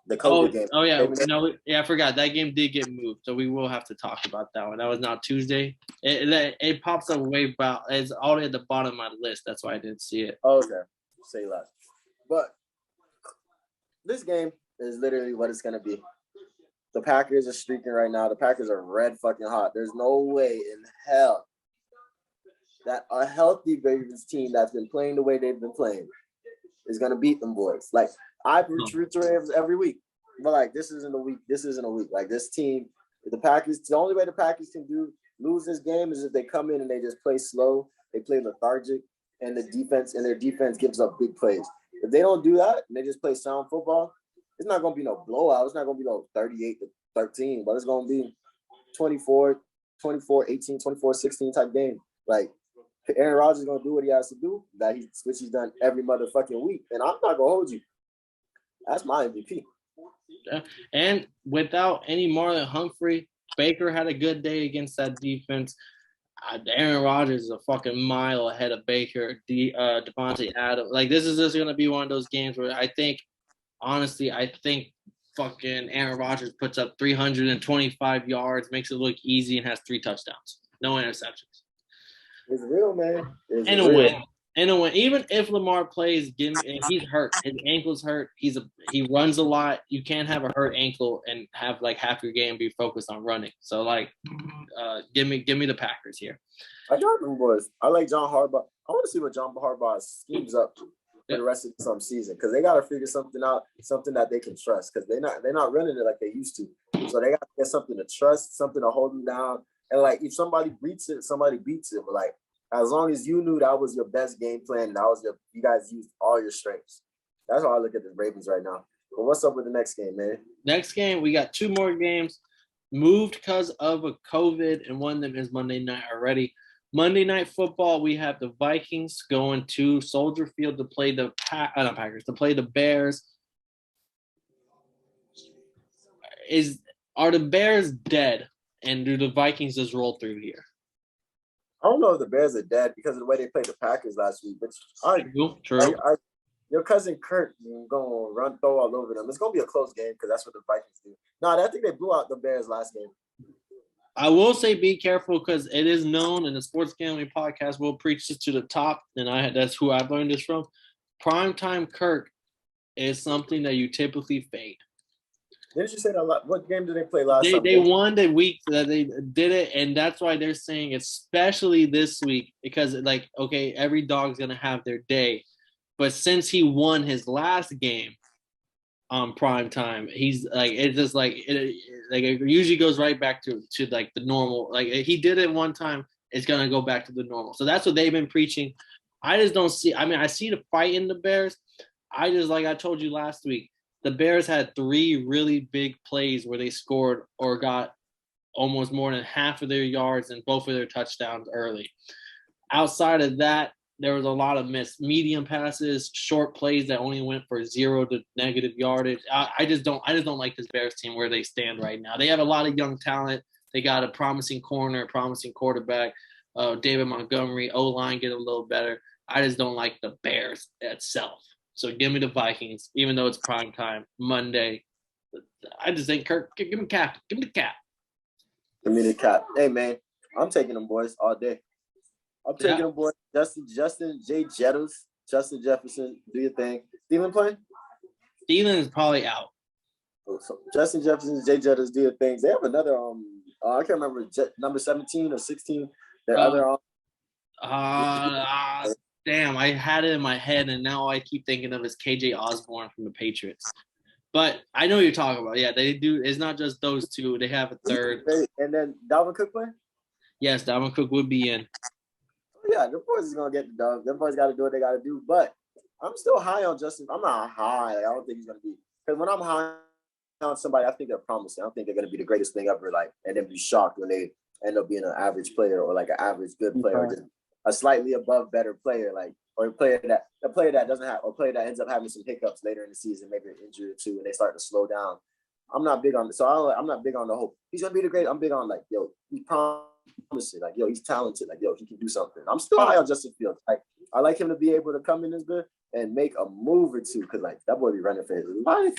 the COVID game. Oh yeah, I forgot that game did get moved, so we will have to talk about that one. That was not Tuesday. It pops up way about. It's already at the bottom of my list. That's why I didn't see it. Okay, say less. But this game is literally what it's gonna be. The Packers are streaking right now. The Packers are red fucking hot. There's no way in hell that a healthy Ravens team that's been playing the way they've been playing is gonna beat them boys. Like I root for Ravens every week, but like this isn't a week. Like this team, the Packers. The only way the Packers can lose this game is if they come in and they just play slow. They play lethargic, and their defense gives up big plays. If they don't do that and they just play sound football, it's not gonna be no blowout. It's not gonna be no 38-13, but it's gonna be 24-18, 24-16 type game. Like Aaron Rodgers is gonna do what he has to do, which he's done every motherfucking week. And I'm not gonna hold you. That's my MVP. Yeah. And without any Marlon Humphrey, Baker had a good day against that defense. Aaron Rodgers is a fucking mile ahead of Baker, Devontae Adams. Like this is just gonna be one of those games where I think fucking Aaron Rodgers puts up 325 yards, makes it look easy, and has 3 touchdowns, no interceptions. It's real, man. And a win. Even if Lamar plays, he's hurt. His ankle's hurt. He runs a lot. You can't have a hurt ankle and have like half your game be focused on running. So like, give me the Packers here. I got them boys. I like John Harbaugh. I want to see what John Harbaugh schemes up for the rest of some season because they got to figure something out, something that they can trust because they're not running it like they used to. So they got to get something to trust, something to hold them down. And like if somebody beats it, somebody beats it. But like as long as you knew that was your best game plan, and you guys used all your strengths. That's how I look at the Ravens right now. But what's up with the next game, man? Next game, we got 2 more games moved because of a COVID, and one of them is Monday night already. Monday Night Football, we have the Vikings going to Soldier Field to play the Bears. Are the Bears dead, and do the Vikings just roll through here? I don't know if the Bears are dead because of the way they played the Packers last week. But True. Your cousin Kurt going to throw all over them. It's going to be a close game because that's what the Vikings do. No, I think they blew out the Bears last game. I will say be careful because it is known, and the Sports Gambling Podcast will preach this to the top, and that's who I've learned this from. Primetime Kirk is something that you typically fade. Didn't you say that? What game did they play last time? They won the week that they did it, and that's why they're saying especially this week because like okay, every dog's gonna have their day, but since he won his last game on prime time, he's like it's just like it usually goes right back to like the normal. Like he did it one time, it's gonna go back to the normal. So that's what they've been preaching. I just don't see. I mean, I see the fight in the Bears. I just like I told you last week. The Bears had 3 really big plays where they scored or got almost more than half of their yards and both of their touchdowns early. Outside of that, there was a lot of missed medium passes, short plays that only went for 0 to negative yardage. I just don't like this Bears team where they stand right now. They have a lot of young talent. They got a promising corner, promising quarterback. David Montgomery, O-line get a little better. I just don't like the Bears itself. So give me the Vikings, even though it's prime time Monday. I just think Kirk, give me cap. Give me the cap. Give me the cap. Hey man, I'm taking them boys all day. I'm taking them boys. Justin J. Jettas, Justin Jefferson, do your thing. Thielen playing? Thielen is probably out. So Justin Jefferson, J. Jettas, do your things. They have another I can't remember number 17 or 16. Their other damn, I had it in my head, and now I keep thinking of as KJ Osborne from the Patriots. But I know what you're talking about. Yeah, they do. It's not just those two. They have a third. And then Dalvin Cook playing? Yes, Dalvin Cook would be in. Yeah, the boys is going to get the dub. Them boys got to do what they got to do. But I'm still high on Justin. I'm not high. I don't think he's going to be. Because when I'm high on somebody, I think they're promising. I don't think they're going to be the greatest thing ever, like, and then be shocked when they end up being an average player or like an average good player. Or just a slightly above better player, like or a player that doesn't have, or a player that ends up having some hiccups later in the season, maybe an injury or two, and they start to slow down. I'm not big on I'm not big on the whole he's gonna be the great. I'm big on like yo, he's promising, like yo, he's talented, like yo, he can do something. I'm still high on Justin Fields. Like I like him to be able to come in this good and make a move or two, because like that boy be running for his life.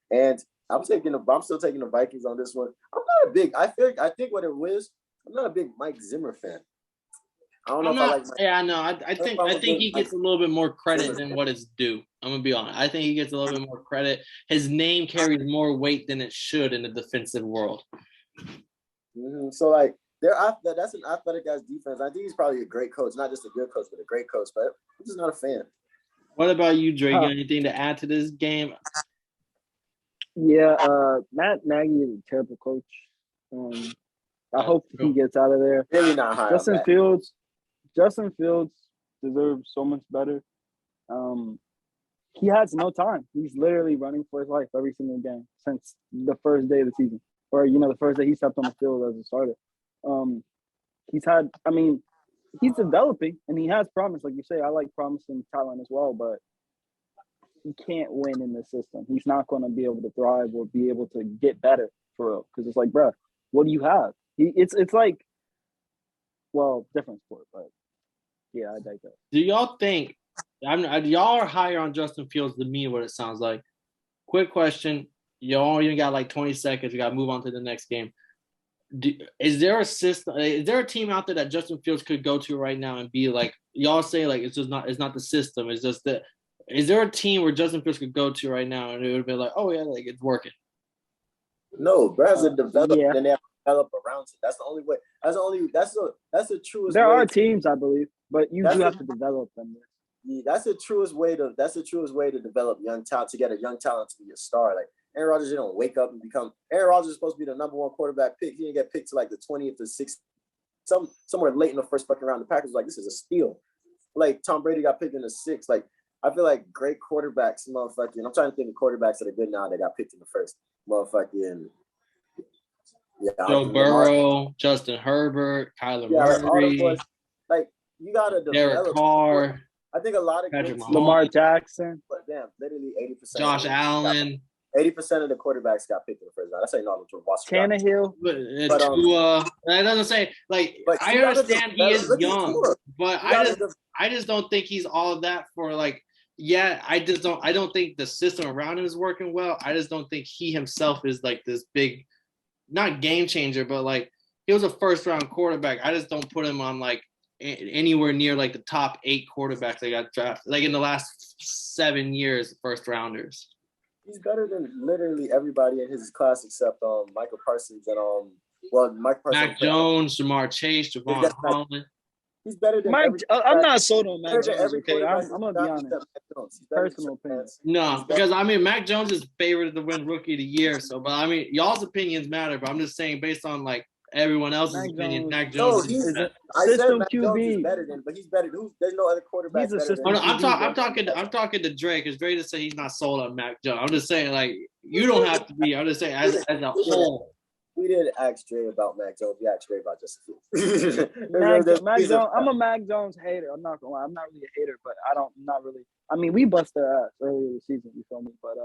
And I'm still taking the Vikings on this one. I'm not a big. I think what it was. I'm not a big Mike Zimmer fan. I don't know if I like Mike. Yeah, no, I think he gets a little bit more credit than what is due. I'm gonna be honest. I think he gets a little bit more credit. His name carries more weight than it should in the defensive world. Mm-hmm. So like, that's an athletic guy's defense. I think he's probably a great coach, not just a good coach, but a great coach. But I'm just not a fan. What about you, Dre? You got anything to add to this game? Yeah, Matt Nagy is a terrible coach. I hope he gets out of there. Really not high. Justin Fields deserves so much better. He has no time. He's literally running for his life every single game since the first day of the season, or the first day he stepped on the field as a starter. He's developing and he has promise, like you say. I like promising talent as well, but he can't win in this system. He's not going to be able to thrive or be able to get better for real. Because it's like, bruh, what do you have? It's like, well, different sport, but yeah, I digress. Do y'all think y'all are higher on Justin Fields than me? What it sounds like. Quick question: y'all even got like 20 seconds. We got to move on to the next game. Is there a system? Is there a team out there that Justin Fields could go to right now and be like, y'all say like it's not the system. It's just that. Is there a team where Justin Fields could go to right now and it would be like, oh yeah, like it's working? No, Brad's a developer, and they have to develop around it. That's the only way. That's the truest. There are teams, I believe, but you do have to develop them. Yeah, that's the truest way to develop young talent, to get a young talent to be a star. Like Aaron Rodgers, you don't wake up and become. Aaron Rodgers is supposed to be the number 1 quarterback pick. He didn't get picked to like the 20th or 6th, somewhere late in the first fucking round. The Packers were like, this is a steal. Like Tom Brady got picked in the 6th. Like I feel like great quarterbacks, motherfucking. I'm trying to think of quarterbacks that are good now that got picked in the first, motherfucking. Yeah, Joe Burrow, Justin Herbert, Kyler Murray, like you gotta develop. Derek Carr. I think a lot of Lamar Jackson. But damn, literally 80%. Josh Allen. 80% of the quarterbacks got picked in the first round. That's how you know Tannehill. That doesn't say like. I understand he is young, but I just don't think he's all of that for like. Yeah, I don't think the system around him is working well. I just don't think he himself is like this big, not game changer, but like he was a first round quarterback. I just don't put him on like anywhere near like the top 8 quarterbacks that got drafted, like in the last 7 years, first rounders. He's better than literally everybody in his class except Michael Parsons and Mike Parsons. Mac Jones, Jamar Chase, Javon Holland. He's better than Mike. I'm not sold on Mac Jones. Okay, I'm gonna be honest. Personal opinion. No, because I mean Mac Jones is favored to win Rookie of the Year. So, but I mean y'all's opinions matter. But I'm just saying based on like everyone else's opinion, Mac Jones. I said Mac Jones is better than, but he's better. There's no other quarterback. He's a better system. than I'm talking to Drake. Because Drake just said he's not sold on Mac Jones. I'm just saying like you don't have to be. I'm just saying as a whole. We didn't ask Dre about Mac Jones. We asked Dre about Justin Fields. Mac Jones. I'm a Mac Jones hater. I'm not gonna lie. I'm not really a hater, but not really. I mean, we bust their ass earlier this season. You feel me? But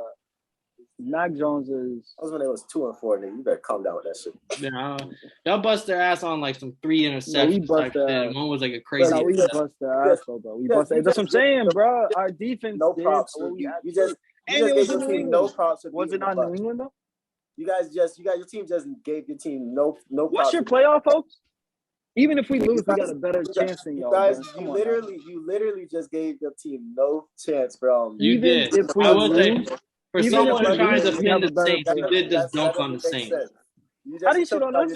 Mac Jones is. That was when it was 2-4. Nigga, you better calm down with that shit. Yeah, y'all bust their ass on like some 3 interceptions. We bust their ass. One was like a crazy. We bust their ass, bro. We bust. That's what I'm saying, bro. Our defense. No props. You just gave your team no props. Was it not New England though? Your team just gave your team no. What's your playoff hopes? Even if we lose, we got a better chance than y'all. Guys, you literally just gave your team no chance, bro. You did. I will say, for someone trying to defend the Saints, you did just dunk on the Saints. How do you shit on us?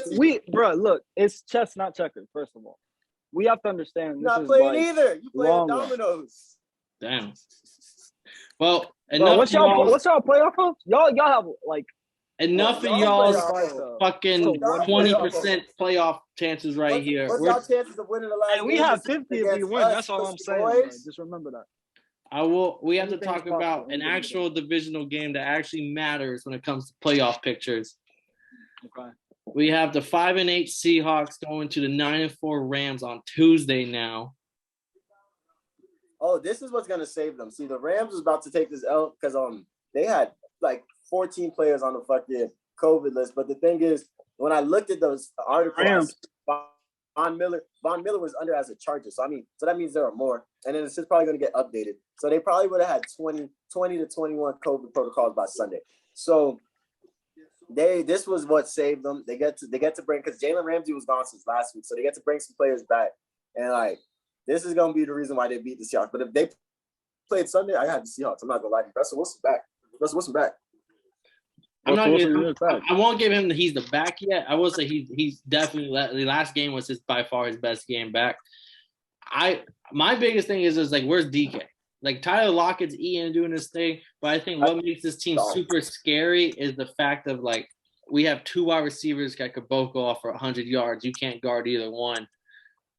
Bro, look, it's chess, not checkers. First of all, we have to understand. You're not playing either. You playing dominoes. Damn. Well, bro, what's y'all playoff hopes? Y'all have like. Enough of y'all's fucking 20% playoff chances right here. What's our chances of winning the last game? We have 50 if we win. That's all I'm saying. Just remember that. We have to talk about an actual divisional game that actually matters when it comes to playoff pictures. Okay. We have the 5-8 Seahawks going to the 9-4 Rams on Tuesday now. Oh, this is what's gonna save them. See, the Rams was about to take this L because they had like 14 players on the fucking COVID list. But the thing is, when I looked at those articles, Von Miller was under as a Charger. So that means there are more. And then it's just probably going to get updated. So they probably would have had 20 to 21 COVID protocols by Sunday. So this was what saved them. They get to bring, because Jalen Ramsey was gone since last week. So they get to bring some players back. And like, this is going to be the reason why they beat the Seahawks. But if they played Sunday, I had the Seahawks. I'm not going to lie to you. Russell Wilson back. I won't give him he's the back yet. I will say he's definitely, the last game was by far his best game back. My biggest thing is like, where's DK? Like Tyler Lockett's doing his thing, but I think what makes this team super scary is the fact of like we have 2 wide receivers that could both go off for 100 yards. You can't guard either one.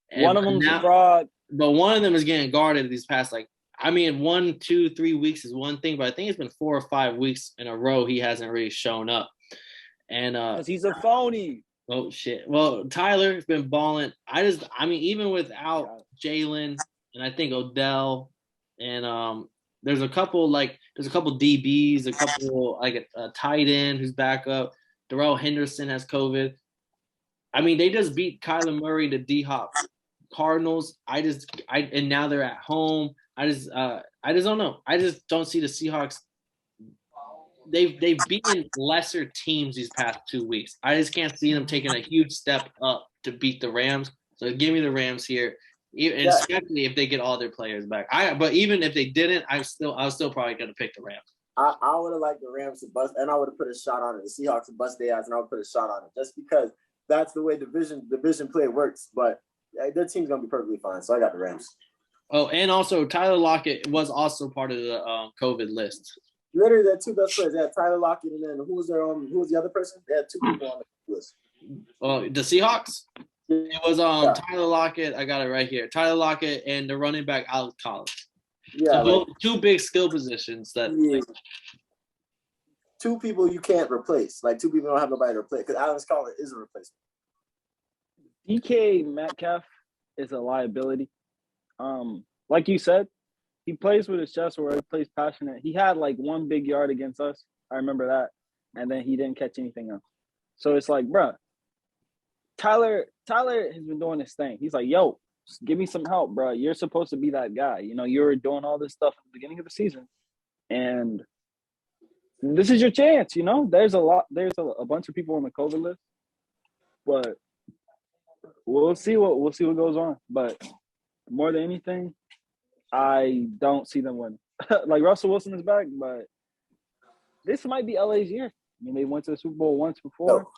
And one of them's a fraud, but one of them is getting guarded these past 1, 2, 3 weeks is one thing, but I think it's been 4 or 5 weeks in a row he hasn't really shown up. And he's a phony. Oh shit. Well, Tyler's been balling. Even without Jalen and I think Odell and there's a couple DBs, a couple like a tight end who's back up. Darrell Henderson has COVID. They just beat Kyler Murray to D-Hop Cardinals. And now they're at home. I just don't know. I just don't see the Seahawks. They've beaten lesser teams these past 2 weeks. I just can't see them taking a huge step up to beat the Rams. So give me the Rams here, especially if they get all their players back. But even if they didn't, I was still probably gonna pick the Rams. I would have liked the Rams to bust, and I would have put a shot on it. The Seahawks to bust their ass, and I would put a shot on it just because that's the way division play works. But their team's gonna be perfectly fine. So I got the Rams. Oh, and also Tyler Lockett was also part of the COVID list. Literally, they had 2 best players. They had Tyler Lockett, and then who was the other person? They had 2 people on the list. Oh, the Seahawks? Yeah. It was Tyler Lockett. I got it right here. Tyler Lockett and the running back Alex Collins. Yeah, so 2 big skill positions that. Yeah. 2 people you can't replace. 2 people don't have nobody to replace because Alex Collins is a replacement. DK Metcalf is a liability. Like you said, he plays with his chest where he plays passionate. He had 1 big yard against us. I remember that. And then he didn't catch anything else. So it's like, bruh, Tyler has been doing this thing. He's like, yo, give me some help, bro. You're supposed to be that guy. You were doing all this stuff at the beginning of the season. And this is your chance, There's a bunch of people on the COVID list. But we'll see what goes on. But more than anything, I don't see them winning. Russell Wilson is back, but this might be LA's year. I mean, they went to the Super Bowl once before. No.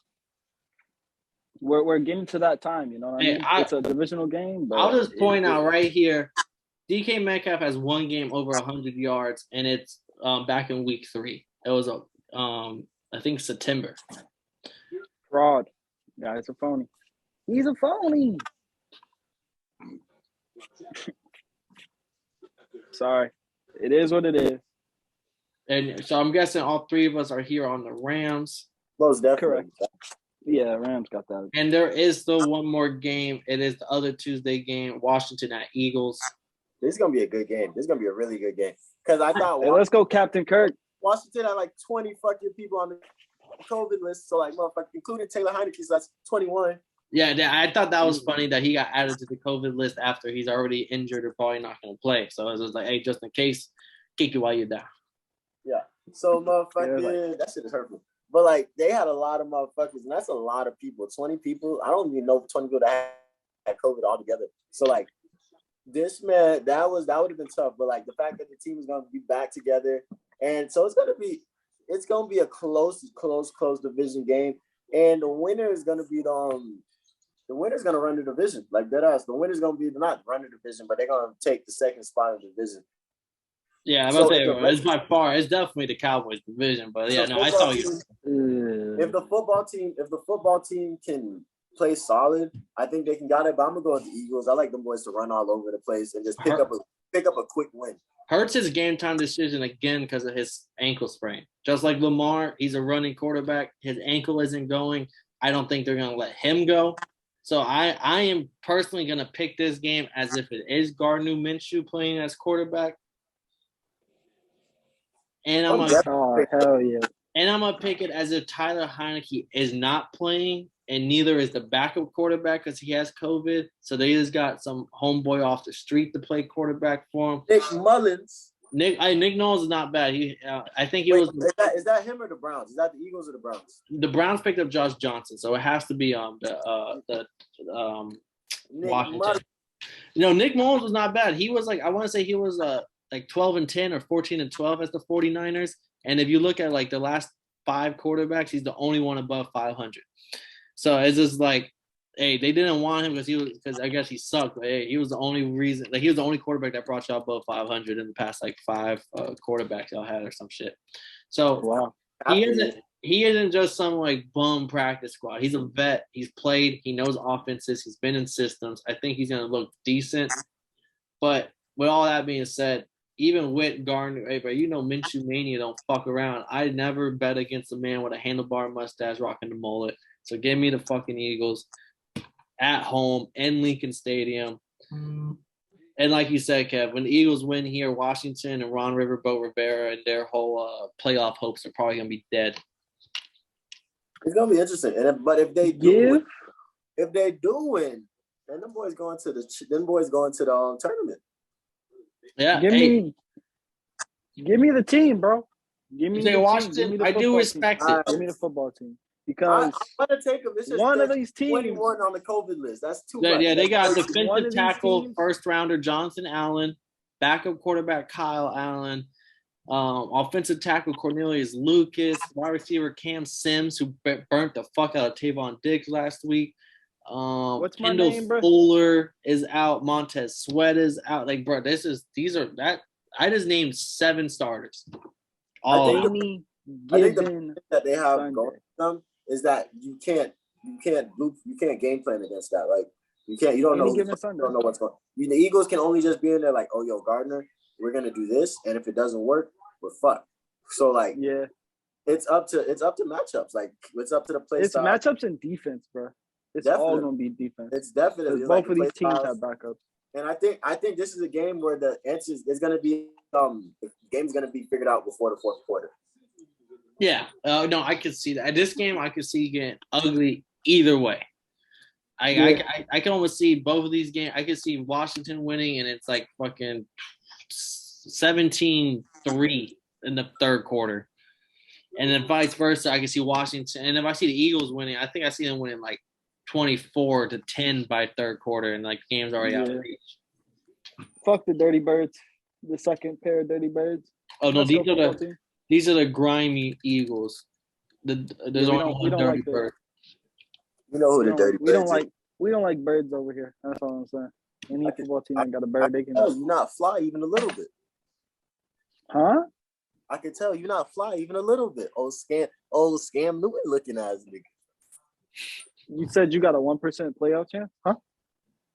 We're getting to that time, you know what I mean? It's a divisional game. But I'll just point out right here, DK Metcalf has one game over 100 yards, and it's back in week 3. It was I think September. Fraud. Yeah, it's a phony. He's a phony. Sorry. It is what it is. And so I'm guessing all 3 of us are here on the Rams. Most definitely. Correct. Yeah, Rams got that. And there is still one more game. It is the other Tuesday game, Washington at Eagles. This is gonna be a good game. This is gonna be a really good game. Because I thought Hey, let's go, Captain Kirk. Washington had like 20 fucking people on the COVID list. So like motherfucker, including Taylor Heineke, so that's 21. Yeah, I thought that was funny that he got added to the COVID list after he's already injured or probably not going to play. So it was just like, hey, just in case, kick you while you're down. Yeah. So motherfucker, that shit is hurtful. But like they had a lot of motherfuckers, and that's a lot of people. 20 people. I don't even know 20 people that had COVID altogether. So like this man, that would have been tough. But like the fact that the team is gonna be back together, and so it's gonna be a close division game. And the winner is gonna be the winner's gonna run the division. Like that ass. The winner's gonna be not run the division, but they're gonna take the second spot in the division. Yeah, I'm about to say it's by far. It's definitely the Cowboys division, but yeah, no, I saw you. If the football team can play solid, I think they can got it. But I'm gonna go with the Eagles. I like them boys to run all over the place and just pick up a quick win. Hurts his game time decision again because of his ankle sprain. Just like Lamar, he's a running quarterback. His ankle isn't going. I don't think they're gonna let him go. So I am personally gonna pick this game as if it is Gardner Minshew playing as quarterback. And I'm gonna pick it as if Tyler Heineke is not playing, and neither is the backup quarterback because he has COVID. So they just got some homeboy off the street to play quarterback for him. Nick Mullins. Nick Knowles is not bad. I think he was. Is that him or the Browns? Is that the Eagles or the Browns? The Browns picked up Josh Johnson, so it has to be Washington. Nick Mullins was not bad. He was like, I want to say he was like 12-10 or 14-12 as the 49ers. And if you look at like the last 5 quarterbacks, he's the only one above 500. So it's just like, hey, they didn't want him because I guess he sucked. But hey, he was the only reason. Like he was the only quarterback that brought y'all above 500 in the past like 5 quarterbacks y'all had or some shit. So wow, he isn't just some like bum practice squad. He's a vet. He's played. He knows offenses. He's been in systems. I think he's gonna look decent. But with all that being said, even with Gardner, hey, bro, Minshew Mania don't fuck around. I never bet against a man with a handlebar mustache rocking the mullet. So give me the fucking Eagles at home in Lincoln Stadium. And like you said, Kev, when the Eagles win here, Washington and Ron Riverboat Rivera and their whole playoff hopes are probably gonna be dead. It's gonna be interesting. But if they do win, then them boys going to the tournament. Yeah, give me the team, bro. Give me Washington. I do respect it. Give me the football team because I'm gonna take them. It's just one of these teams 21 on the COVID list. That's too much. Yeah, they got defensive tackle, first rounder Jonathan Allen, backup quarterback Kyle Allen, offensive tackle Cornelius Lucas, wide receiver Cam Sims, who burnt the fuck out of Tavon Diggs last week. What's my Kendall name, bro? Fuller is out. Montez Sweat is out. Like, bro, I just named 7 starters. I think the thing that they have going for them is that you can't game plan against that. Like you don't know what's going on. The Eagles can only just be in there like, oh yo, Gardner, we're gonna do this, and if it doesn't work, we're fucked. So like, yeah, it's up to matchups. Like it's up to the play. It's style. matchups and defense, bro. It's all gonna be defense. It's definitely both of these teams have backups. And I think this is a game where the answer is gonna be the game's gonna be figured out before the fourth quarter. Yeah, no, I could see that. This game, I could see getting ugly either way. I can almost see both of these games. I could see Washington winning, and it's like fucking 17-3 in the third quarter. And then vice versa, I can see Washington. And if I see the Eagles winning, I think I see them winning like 24-10 by third quarter, and like game's already out of reach. Fuck the Dirty Birds. The second pair of Dirty Birds. Oh no, these are the These are the grimy Eagles. There's only one dirty bird. You know who the dirty birds is. We don't like birds over here. That's all I'm saying. Any football team ain't got a bird. They can. Oh, you're not fly even a little bit. Huh? I can tell you're not fly even a little bit. Old Scam Newton looking ass nigga. You said you got a 1% playoff chance? Huh?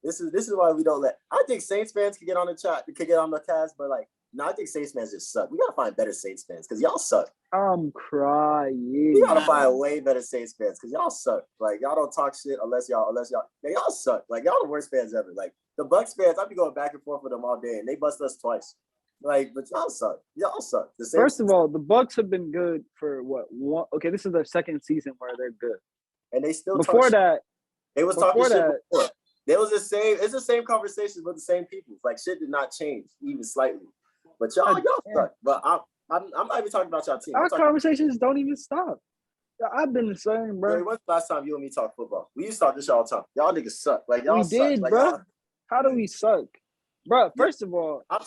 This is why we don't let. I think Saints fans could get on the chat, could get on the cast, but like, no, I think Saints fans just suck. We gotta find better Saints fans because y'all suck. I'm crying. We gotta find way better Saints fans because y'all suck. Like y'all don't talk shit unless y'all suck. Like y'all the worst fans ever. Like the Bucks fans, I be going back and forth with them all day, and they bust us twice. Like, but y'all suck. Y'all suck. First of all, the Bucks have been good for what? One. Okay, this is their second season where they're good, and they still before that. They was talking shit before. They was the same. It's the same conversations with the same people. Like shit did not change even slightly. But y'all suck. But I'm not even talking about y'all team. Our conversations don't even stop. I've been the same, bro. When's the last time you and me talk football? We used to talk this all the time. Y'all niggas suck. Like y'all we suck. did, like, bro. Y'all... How do we suck, bro? First of all, I was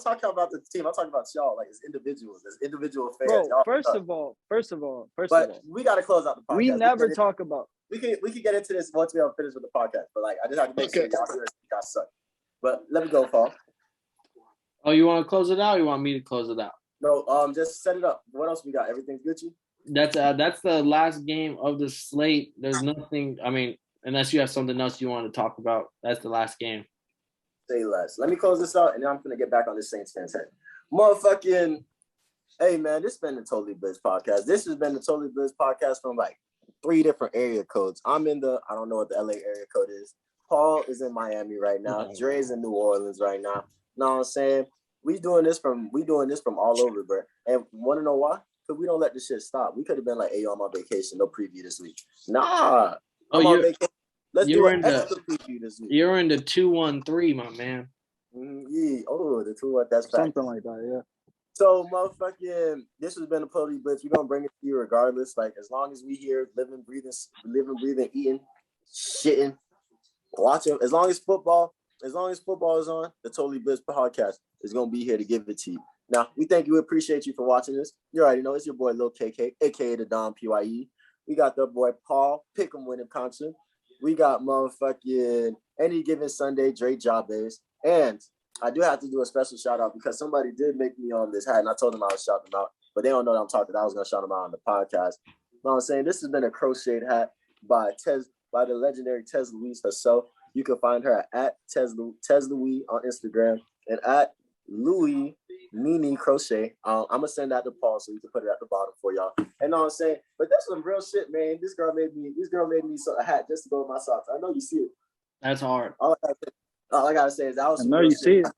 talking about the team. I'm talking about y'all, like as individuals, as individual fans. Bro, y'all first suck. of all, but we gotta close out the podcast. We never talk about. We can get into this once we are finished with the podcast. But like, I just have to make sure y'all guys suck. But let me go, Paul. Oh, you want to close it out? Or you want me to close it out? No, just set it up. What else we got? Everything's Gucci? That's the last game of the slate. There's nothing. I mean, unless you have something else you want to talk about, that's the last game. Say less. Let me close this out, and then I'm gonna get back on this Saints fans head. Motherfucking, hey man, this has been the Totally Blitzed podcast. This has been the Totally Blitzed podcast from like 3 different area codes. I'm in I don't know what the LA area code is. Paul is in Miami right now. Dre's in New Orleans right now. Know what I'm saying? We doing this from all over, bro. And want to know why? Because we don't let this shit stop. We could have been like, hey, yo, I'm on vacation. No preview this week. Nah. I'm on vacation. Let's do an extra preview this week. You're in the 213, my man. Yeah. Oh, the 2-1. That's back. Something like that, yeah. So, motherfucking, this has been a Totally Blitz. We're going to bring it to you regardless. Like, as long as we here, living, breathing, eating, shitting, watching. As long as football is on, the Totally Blitz podcast is going to be here to give it to you. Now, we thank you. We appreciate you for watching this. You already know it's your boy Lil KK, a.k.a. the Don PYE. We got the boy Paul, Pick'em Winning Concert. We got motherfucking Any Given Sunday DreJabes. And I do have to do a special shout out because somebody did make me on this hat, and I told them I would shout them out, but they don't know that I'm talking. I was going to shout them out on the podcast. You know what I'm saying? This has been a crocheted hat by the legendary Tez Louise herself. You can find her at Tez Louise on Instagram and at Louis Nini Crochet. I'm gonna send that to Paul so you can put it at the bottom for y'all. And know what I'm saying? But that's some real shit, man. This girl made me a hat just to go with my socks. I know you see it. That's hard. All I gotta say is that was. I know you see it.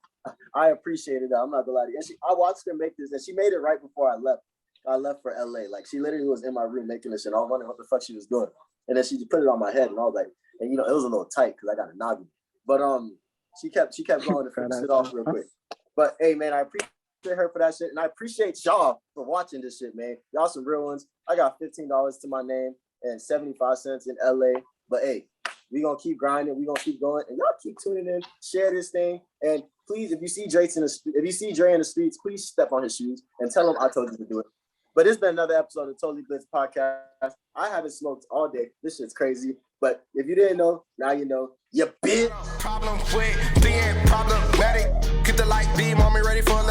I appreciated that. I'm not gonna lie to you. And I watched her make this, and she made it right before I left. I left for LA. Like she literally was in my room making this shit. I was wondering what the fuck she was doing, and then she just put it on my head, and I was like, and it was a little tight because I got a noggin. But she kept going to finish it off real quick. But hey, man, I appreciate her for that shit, and I appreciate y'all for watching this shit, man. Y'all some real ones. I got $15 to my name and 75 cents in LA. But hey, we gonna keep grinding. We gonna keep going, and y'all keep tuning in. Share this thing, and please, if you see Dre in the streets, please step on his shoes and tell him I told you to do it. But it's been another episode of Totally Blitzed podcast. I haven't smoked all day. This shit's crazy. But if you didn't know, now you know. You bitch. Problem with being problematic. Get the light beam on me ready for a